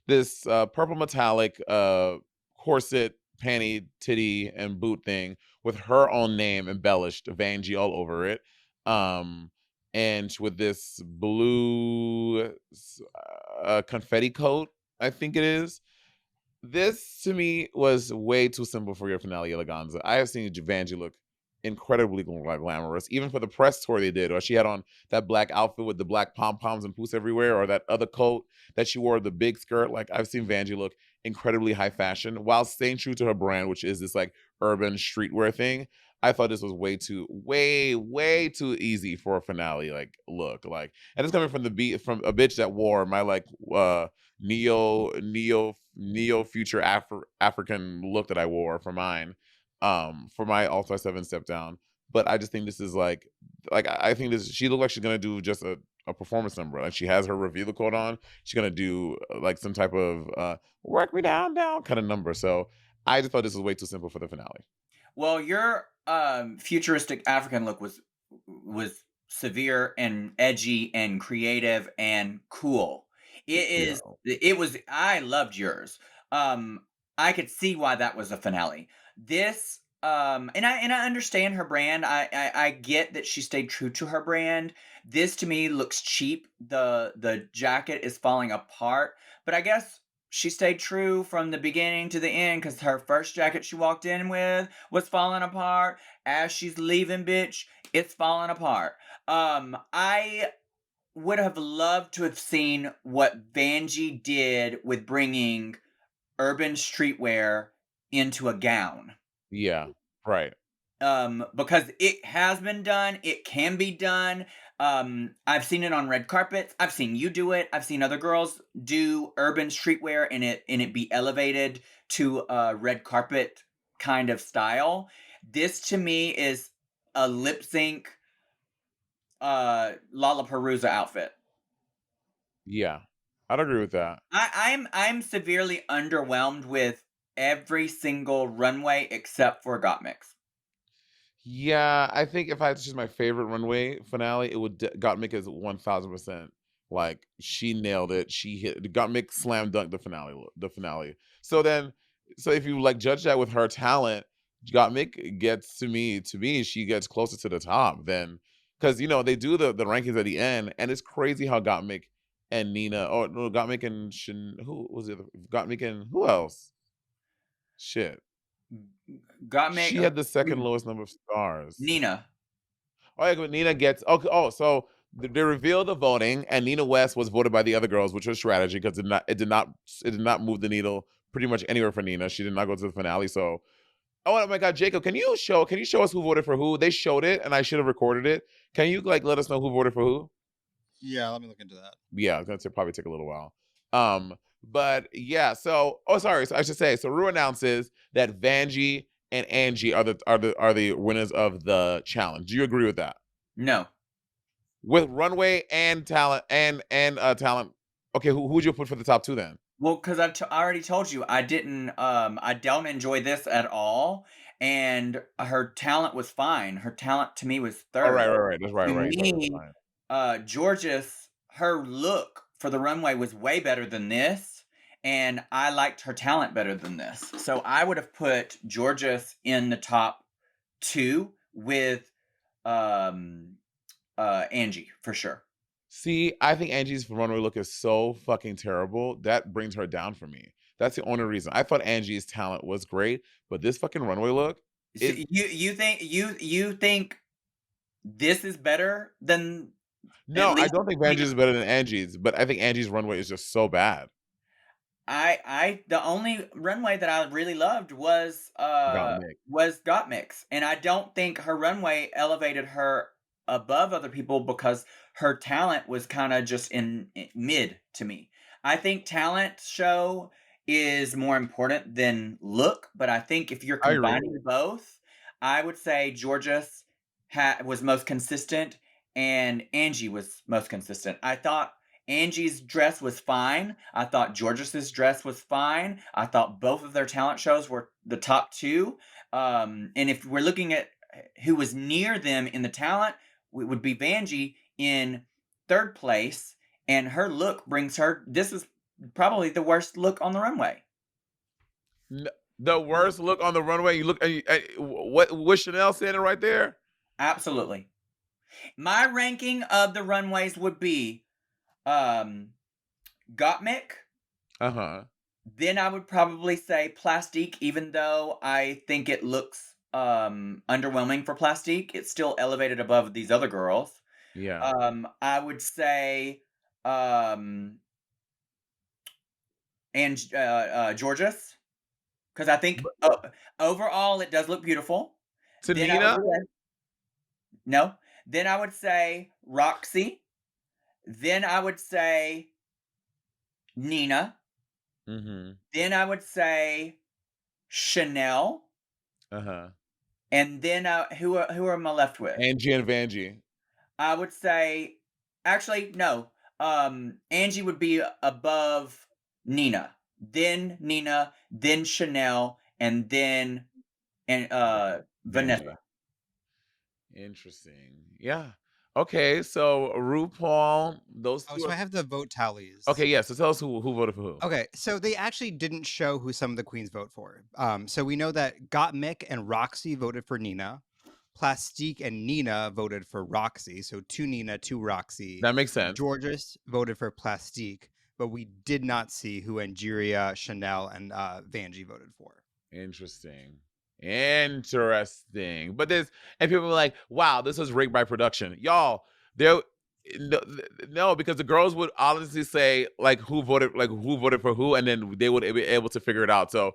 this purple metallic corset, panty, titty, and boot thing with her own name embellished, Vanjie all over it. Um, and with this blue confetti coat, I think it is. This to me was way too simple for your finale, Eleganza. I have seen Vanjie look incredibly glamorous, even for the press tour they did, or she had on that black outfit with the black pom poms and poofs everywhere, or that other coat that she wore, the big skirt. Like I've seen Vanjie look incredibly high fashion while staying true to her brand, which is this like urban streetwear thing. I thought this was way too easy for a finale like look like, and it's coming from the beat from a bitch that wore my like neo future African look that I wore for mine, for my All Star 7 step down. But I just think this is like I think this she looked like she's gonna do just a performance number. Like she has her reveal coat on. She's gonna do like some type of work me down kind of number. So I just thought this was way too simple for the finale. Well, your futuristic African look was severe and edgy and creative and cool. Yeah. It was I loved yours. Um I could see why that was a finale. This and I understand her brand. I get that she stayed true to her brand. This to me looks cheap. The jacket is falling apart, but I guess she stayed true from the beginning to the end because her first jacket she walked in with was falling apart. As she's leaving, bitch, it's falling apart. I would have loved to have seen what Vanjie did with bringing urban streetwear into a gown. Yeah. Right. Because it has been done, it can be done. I've seen it on red carpets. I've seen you do it. I've seen other girls do urban streetwear and it be elevated to a red carpet kind of style. This to me is a lip sync Lollapalooza outfit. Yeah. I'd agree with that. I'm severely underwhelmed with every single runway except for Gotmik's. Yeah, I think if I had to choose my favorite runway finale, it would Gottmik is 1000%. Like she nailed it. She hit Gottmik slam dunk the finale. The finale. So then, so if you like judge that with her talent, Gottmik gets to me, she gets closer to the top than because they do the rankings at the end, and it's crazy how Gottmik and Nina, or no, Gottmik and who was it? Gottmik and who else? Shit, Gotmik, she had the second lowest number of stars. Nina. Oh, yeah, but Nina gets okay. Oh, so they revealed the voting, and Nina West was voted by the other girls, which was strategy because it did not move the needle pretty much anywhere for Nina. She did not go to the finale. So, oh my God, Jacob, can you show us who voted for who? They showed it, and I should have recorded it. Can you like let us know who voted for who? Yeah, let me look into that. Yeah, it's gonna probably take a little while. But yeah, so sorry, so I should say, so Rue announces that Vanjie and Angie are the winners of the challenge. Do you agree with that? No. With runway and talent and talent. Okay, who would you put for the top two then? Well, because I already told you I don't enjoy this at all, and her talent was fine. Her talent to me was Oh, right, third. right, right. That's right, To right. You thought it was me, fine. Georges, her look for the runway was way better than this, and I liked her talent better than this. So I would have put Georges in the top two with Angie for sure. See, I think Angie's runway look is so fucking terrible that brings her down for me. That's the only reason. I thought Angie's talent was great, but this fucking runway look So is you think this is better than at no, I least don't think Nina? Angie's is better than Angie's, but I think Angie's runway is just so bad. I the only runway that I really loved Gotmik. was Gotmik's, and I don't think her runway elevated her above other people because her talent was kind of just in mid to me. I think talent show is more important than look, but I think if you're I agree. combining both, I would say Georgia's was most consistent and Angie was most consistent. I thought Angie's dress was fine. I thought Georges's dress was fine. I thought both of their talent shows were the top two. And if we're looking at who was near them in the talent, it would be Vanjie in third place. And her look brings her. This is probably the worst look on the runway. The worst look on the runway. You look what Chanel standing right there? Absolutely. My ranking of the runways would be um, Gotmik. Uh-huh. Then I would probably say Plastique, even though I think it looks underwhelming for Plastique. It's still elevated above these other girls. Yeah. I would say and Georges, because I think overall it does look beautiful. To Then I would Nina? say no. Then I would say Roxy. Then I would say Nina. Mm-hmm. Then I would say Chanel. Uh-huh. And then who am I left with? Angie and Vanjie. I would say, actually, no. Angie would be above Nina, then Chanel, and then Vanjie. Vanessa. Interesting. Yeah. Okay, so RuPaul, those Oh, two so are I have the vote tallies. okay, yeah. So tell us who voted for who. Okay, so they actually didn't show who some of the queens vote for. So we know that Gottmik and Roxy voted for Nina. Plastique and Nina voted for Roxy. So two Nina, two Roxy. That makes sense. Georges voted for Plastique, but we did not see who Angeria, Chanel, and Vanjie voted for. Interesting. Interesting. But there's and people were like, wow, this was rigged by production. Y'all, there no, no, because the girls would honestly say like who voted for who, and then they would be able to figure it out. So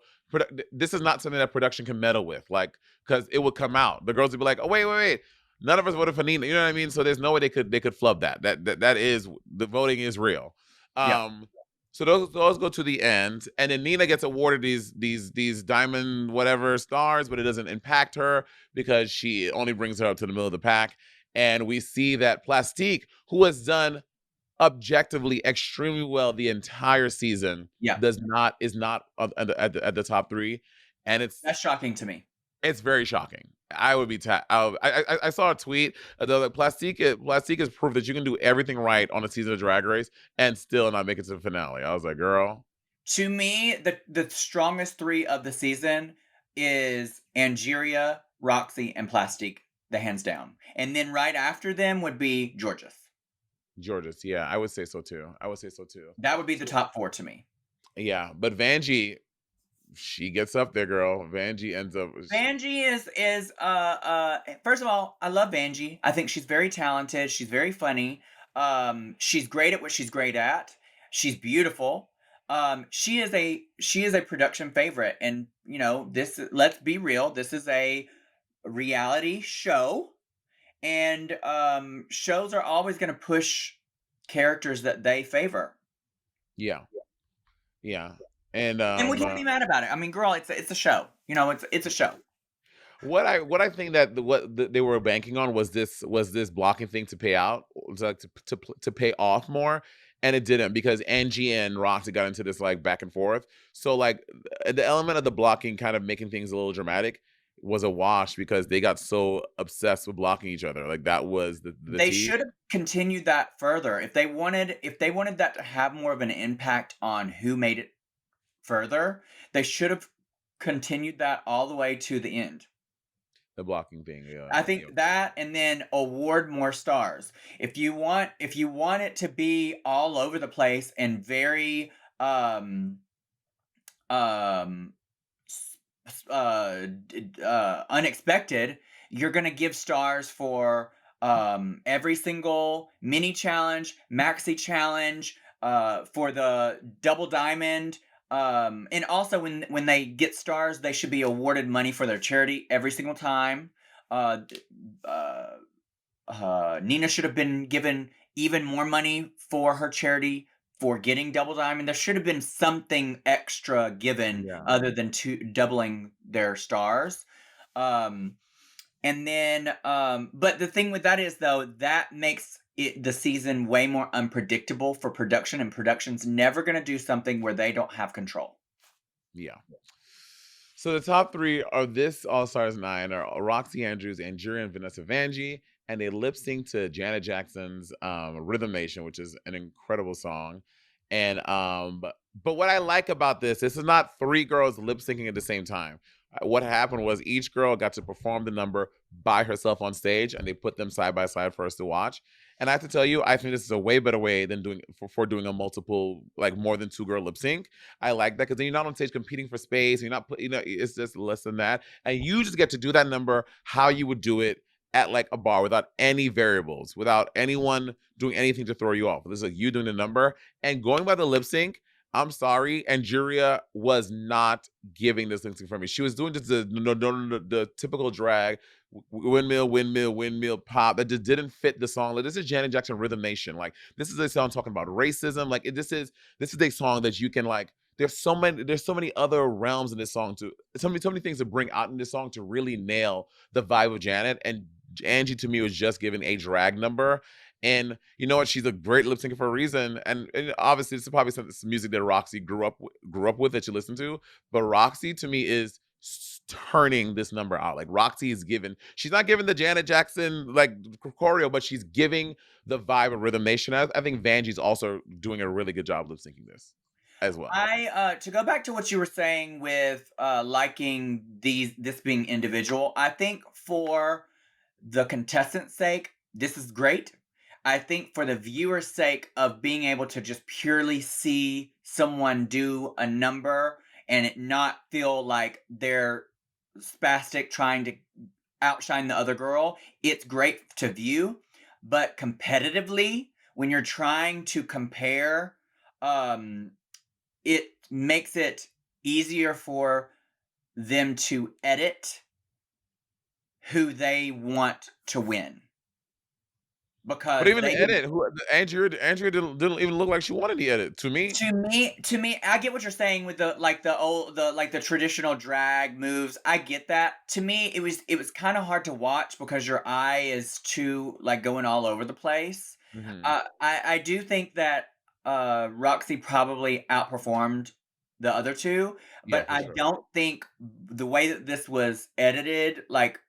this is not something that production can meddle with, like because it would come out. The girls would be like, oh wait, none of us voted for Nina. You know what I mean? So there's no way they could flub that. That is the voting is real. Yeah. So those go to the end, and then Nina gets awarded these diamond whatever stars, but it doesn't impact her because she only brings her up to the middle of the pack. And we see that Plastique, who has done objectively extremely well the entire season, Yeah. is not at the top three, and That's shocking to me. it's very shocking. I would be. I saw a tweet that like Plastique is proof that you can do everything right on a season of Drag Race and still not make it to the finale. I was like, girl. To me, the strongest three of the season is Angeria, Roxy, and Plastique, the hands down. And then right after them would be Georges. Georges, yeah, I would say so too. That would be the top four to me. Yeah, but Vanjie, she gets up there, girl. Vanjie ends up. Vanjie is first of all, I love Vanjie. I think she's very talented. She's very funny. She's great at what she's great at. She's beautiful. She is a production favorite, and you know this. Let's be real. This is a reality show, and shows are always going to push characters that they favor. Yeah, yeah, and we can't be mad about it. I mean, girl, it's a show. You know, it's a show. what I think that they were banking on was this blocking thing to pay out, to pay off more, and it didn't because Angie and Roxy got into this like back and forth. So like the element of the blocking kind of making things a little dramatic was a wash because they got so obsessed with blocking each other. Like that was the They tea. should have continued that further. If they wanted that to have more of an impact on who made it further, they should have continued that all the way to the end. The blocking thing. Yeah, I think that, and then award more stars. If you want it to be all over the place and very um unexpected, you're gonna give stars for every single mini challenge, maxi challenge, for the double diamond. And also when they get stars, they should be awarded money for their charity every single time. Uh, d- uh, Nina should have been given even more money for her charity for getting double diamond. There should have been something extra given Yeah. other than doubling their stars. Um, and then, but the thing with that is though, that makes the season way more unpredictable for production, and production's never going to do something where they don't have control. Yeah. So the top three of this All Stars 9 are Roxy Andrews, Angeria, and Vanessa Vanjie, and they lip sync to Janet Jackson's Rhythm Nation, which is an incredible song. And but what I like about this is not three girls lip syncing at the same time. What happened was each girl got to perform the number by herself on stage, and they put them side by side for us to watch. And I have to tell you, I think this is a way better way than doing for doing a multiple, like more than two girl lip sync. I like that because then you're not on stage competing for space. You're not put, it's just less than that, and you just get to do that number how you would do it at like a bar without any variables, without anyone doing anything to throw you off. This is like you doing the number and going by the lip sync. I'm sorry, Angeria was not giving this lip sync for me. She was doing just the typical drag, windmill, windmill, windmill, pop that just didn't fit the song. Like this is Janet Jackson Rhythm Nation. Like this is a song talking about racism. Like this is a song that you can like there's so many other realms in this song to so many things to bring out in this song to really nail the vibe of Janet. And Angie to me was just given a drag number. And you know what? She's a great lip syncer for a reason. And obviously, this is probably some music that Roxy grew up with that you listen to. But Roxy to me is turning this number out. Like Roxy is given, she's not giving the Janet Jackson like choreo, but she's giving the vibe of Rhythm Nation. I think Vanjie's also doing a really good job lip syncing this as well. I to go back to what you were saying with liking this being individual, I think for the contestant's sake, this is great. I think for the viewer's sake of being able to just purely see someone do a number and it not feel like they're spastic trying to outshine the other girl, it's great to view. But competitively, when you're trying to compare, um, it makes it easier for them to edit who they want to win But because even the they edit, Andrea didn't even look like she wanted the edit to me. to me I get what you're saying with the traditional drag moves. I get that. To me it was kind of hard to watch because your eye is too like going all over the place. Hmm. I do think that Roxy probably outperformed the other two, Yeah, but for I sure. don't think the way that this was edited, like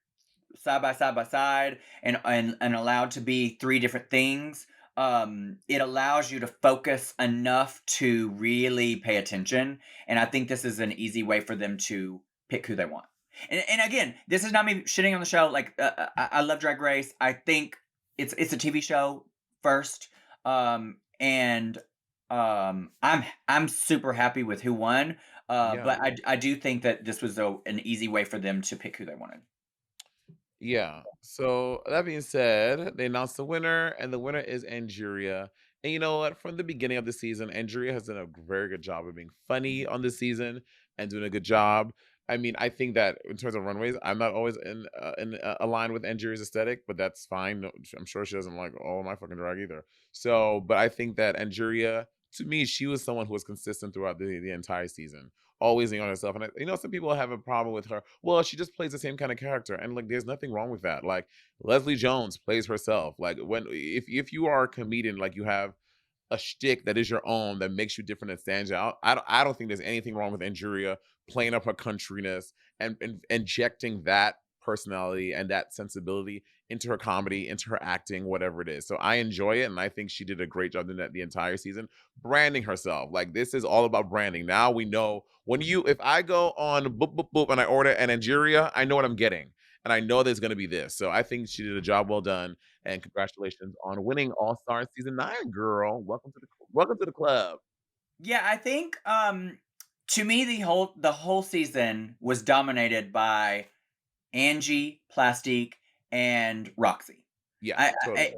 side by side and allowed to be three different things, it allows you to focus enough to really pay attention. And I think this is an easy way for them to pick who they want. And again, this is not me shitting on the show. Like I love Drag Race. I think it's a TV show first, and I'm super happy with who won. Yeah. But I do think that this was an easy way for them to pick who they wanted. Yeah. So that being said, they announced the winner, and the winner is Angeria. And you know what? From the beginning of the season, Angeria has done a very good job of being funny on this season and doing a good job. I mean, I think that in terms of runways, I'm not always in aligned with Angeria's aesthetic, but that's fine. No, I'm sure she doesn't like all my fucking drag either. So, but I think that Angeria, to me, she was someone who was consistent throughout the entire season, always being on herself. And some people have a problem with her. Well, she just plays the same kind of character, and like, there's nothing wrong with that. Like Leslie Jones plays herself. Like when if you are a comedian, like you have a shtick that is your own that makes you different and stands out. I don't think there's anything wrong with Angeria playing up her countryness and injecting that personality and that sensibility into her comedy, into her acting, whatever it is. So I enjoy it, and I think she did a great job in that the entire season, branding herself. Like this is all about branding. Now we know if I go on boop boop boop and I order an Angeria, I know what I'm getting. And I know there's going to be this. So I think she did a job well done. And congratulations on winning All Stars season 9, girl. Welcome to the club. Yeah, I think To me, the whole season was dominated by Angie, Plastique, and Roxy. Yeah, I totally.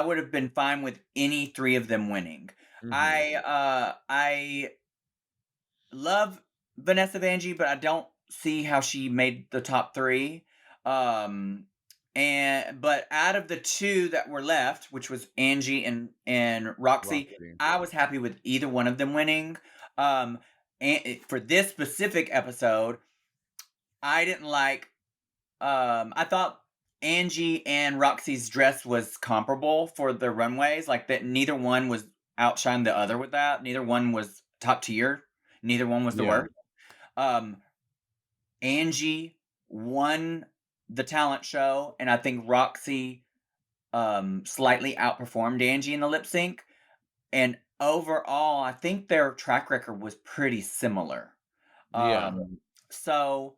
would have been fine with any three of them winning. Hmm. I love Vanessa Vanjie, but I don't see how she made the top three. Um, but out of the two that were left, which was Angie and Roxy, Roxy. I was happy with either one of them winning. Um, and for this specific episode, I didn't like. I thought Angie and Roxy's dress was comparable for the runways, like that. Neither one was outshined the other with that. Neither one was top tier. Neither one was the Yeah, worst. Um, Angie won the talent show, and I think Roxy slightly outperformed Angie in the lip sync. And overall, I think their track record was pretty similar. yeah. So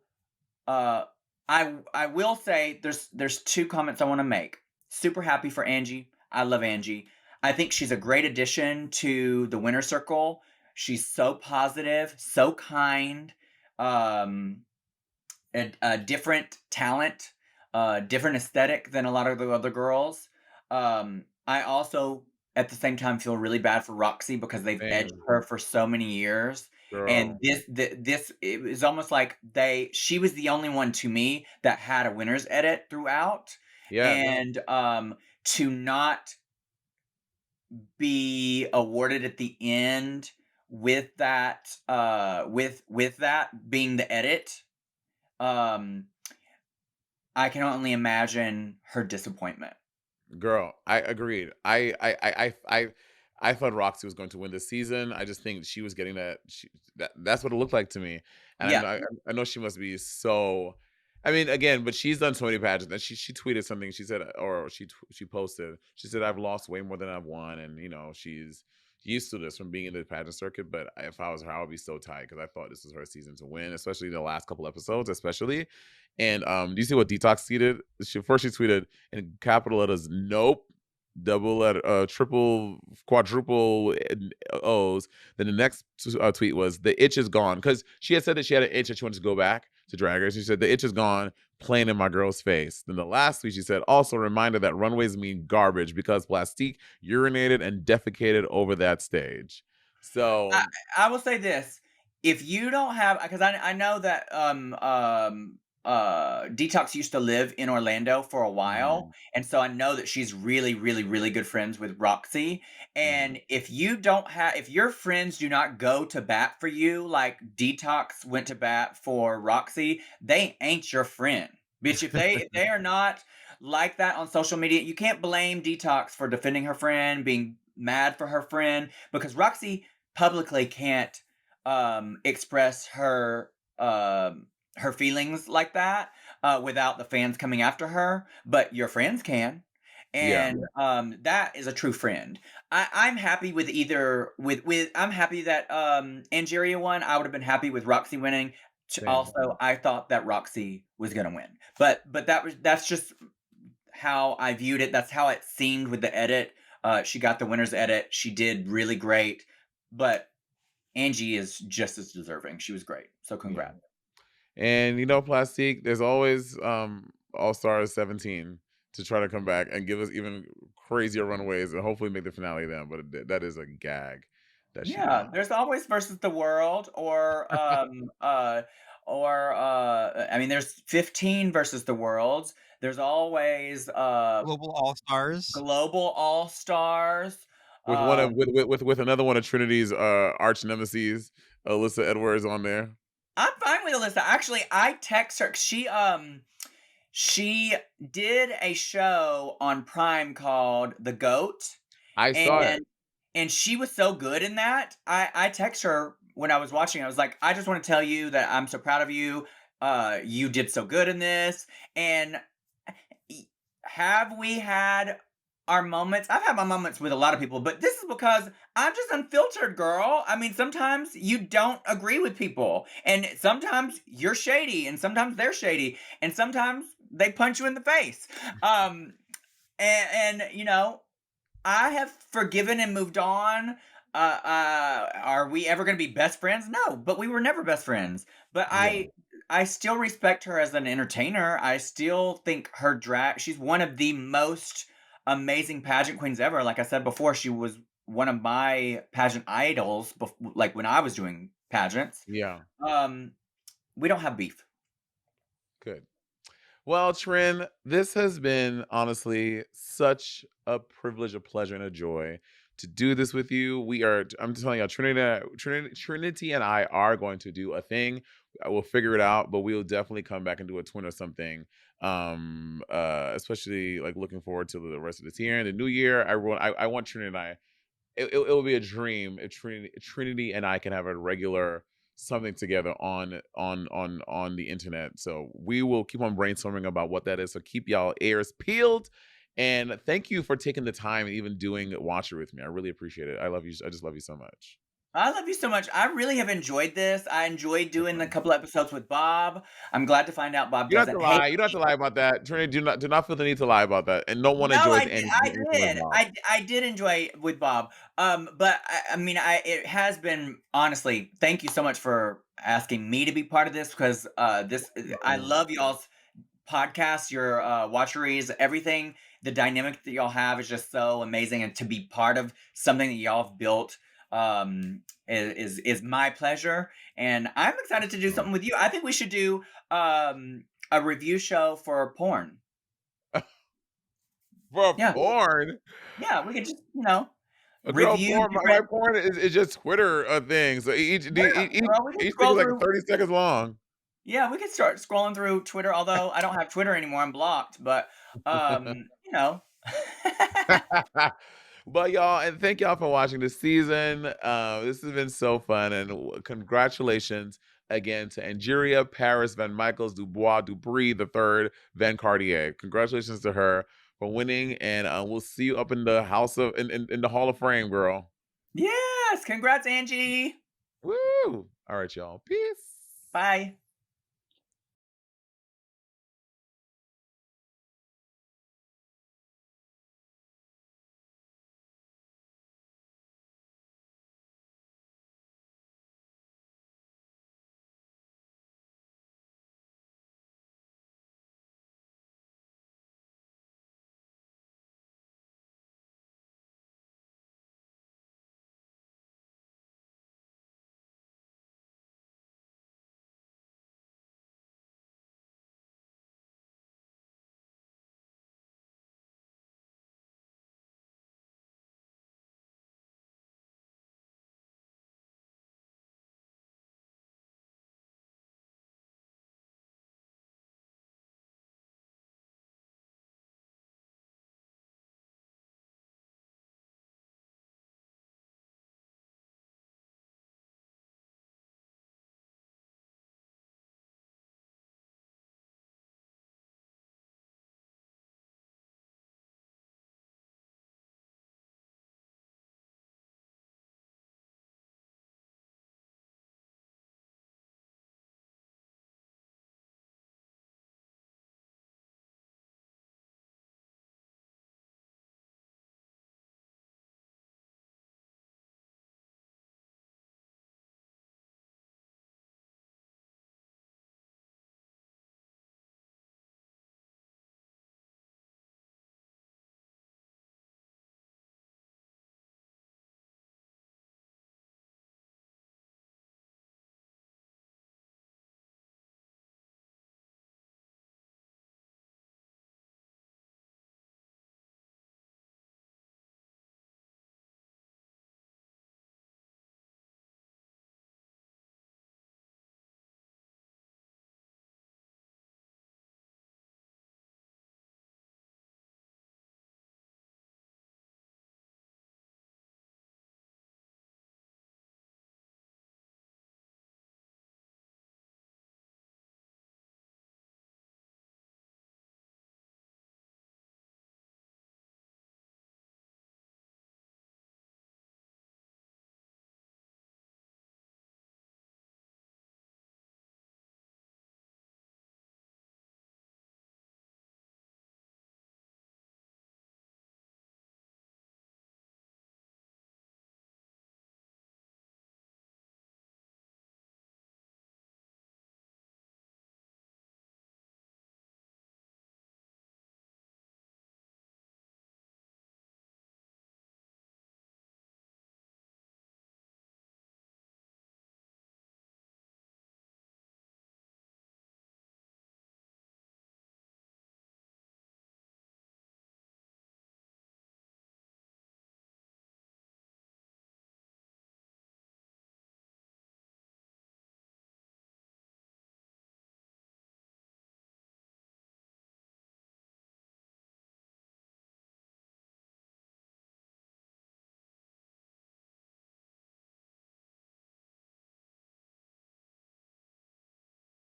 uh, I will say there's two comments I want to make. Super happy for Angie. I love Angie. I think she's a great addition to the winner circle. She's so positive, so kind. Um, a different talent, different aesthetic than a lot of the other girls. I also, at the same time, feel really bad for Roxy because they've edged Same, her for so many years. And girl. this it was almost like she was the only one to me that had a winner's edit throughout, Yes. and to not be awarded at the end with that with that being the edit, um I can only imagine her disappointment. Girl, I agreed. I thought Roxy was going to win this season. I just think she was getting that's what it looked like to me. And Yeah. I know she must be so. I mean, again, but she's done so many pageants. And she tweeted something. She said, or she posted. She said, "I've lost way more than I've won," and she's used to this from being in the pageant circuit. But if I was her, I would be so tight because I thought this was her season to win, especially the last couple episodes, especially. And do you see what Detox tweeted? She tweeted in capital letters, "Nope." Double letter, triple, quadruple O's. Then the next tweet was, "The itch is gone," because she had said that she had an itch and she wanted to go back to Drag Race. She said, "The itch is gone, playing in my girl's face." Then the last tweet she said, "Also a reminder that runways mean garbage because Plastique urinated and defecated over that stage." I So I will say this, if you don't have, because I know that, Detox used to live in Orlando for a while, mhm, and so I know that she's really, really, really good friends with Roxy, mhm. and if your friends do not go to bat for you like Detox went to bat for Roxy, they ain't your friend. Bitch, if they are not like that on social media, you can't blame Detox for defending her friend, being mad for her friend, because Roxy publicly can't express her feelings like that without the fans coming after her, but your friends can. Yeah, And that is a true friend. I'm happy with either with I'm happy that Angeria won. I would have been happy with Roxy winning. same. Also, I thought that Roxy was gonna win, but that's just how I viewed it. That's how it seemed with the edit. She got the winner's edit. She did really great, but Angie is just as deserving. She was great. So Yeah. congrats. And Plastique, there's always All Stars 17 to try to come back and give us even crazier runways and hopefully make the finale then. But that is a gag that she Yeah, does. there's always versus the world or I mean there's 15 versus the worlds. There's always Global All Stars. global all-stars. With one of Um with another one of Trinity's arch nemesis, Alyssa Edwards on there. I'm fine with Alyssa. Actually, I text her. She did a show on Prime called The Goat, I saw it. and she was so good in that. I text her when I was watching. I was like, I just want to tell you that I'm so proud of you. You did so good in this. And have we had our moments? I've had my moments with a lot of people, but this is because I'm just unfiltered, girl. I mean, sometimes you don't agree with people, and sometimes you're shady, and sometimes they're shady, and sometimes they punch you in the face. And I have forgiven and moved on. Are we ever going to be best friends? No, but we were never best friends. But Yeah. I still respect her as an entertainer. I still think her drag. She's one of the most amazing pageant queens ever. Like I said before, she was one of my pageant idols. Like when I was doing pageants. Yeah. Um, we don't have beef. Good. Well, Trin, this has been honestly such a privilege, a pleasure, and a joy to do this with you. I'm telling you, Trinity and I are going to do a thing. We'll figure it out, but we'll definitely come back and do a twin or something. Especially like looking forward to the rest of this year and the new year. I want Trinity and I. It will be a dream if Trinity and I can have a regular something together on the internet. So we will keep on brainstorming about what that is. So keep y'all ears peeled. And thank you for taking the time and even doing Watcher with me. I really appreciate it. I love you. I just love you so much. I love you so much. I really have enjoyed this. I enjoyed doing the couple episodes with Bob. I'm glad to find out Bob You don't have to doesn't hate. lie. You don't have to lie about that. Trinity, do not feel the need to lie about that. And no one No, enjoys I did. anything, I anything like did. Bob. I did enjoy with Bob. But I mean, it has been honestly. Thank you so much for asking me to be part of this because I love y'all's podcasts, your watcheries, everything. The dynamic that y'all have is just so amazing, and to be part of something that y'all have built is my pleasure. And I'm excited to do something with you. I think we should do a review show for porn. For Yeah. porn. Yeah, we could just, A girl review porn, my different. porn is just Twitter things. So Yeah, girl, we could each thing scroll is like through. 30 seconds long. Yeah, we could start scrolling through Twitter, although I don't have Twitter anymore. I'm blocked, but you know. But y'all, and thank y'all for watching this season. This has been so fun, and congratulations again to Angeria, Paris, Van Michaels, Dubois, Dupree, the third, Van Cartier. Congratulations to her for winning, and we'll see you up in the house of in the Hall of Fame, girl. Yes, congrats, Angie. Woo! All right, y'all. Peace. Bye.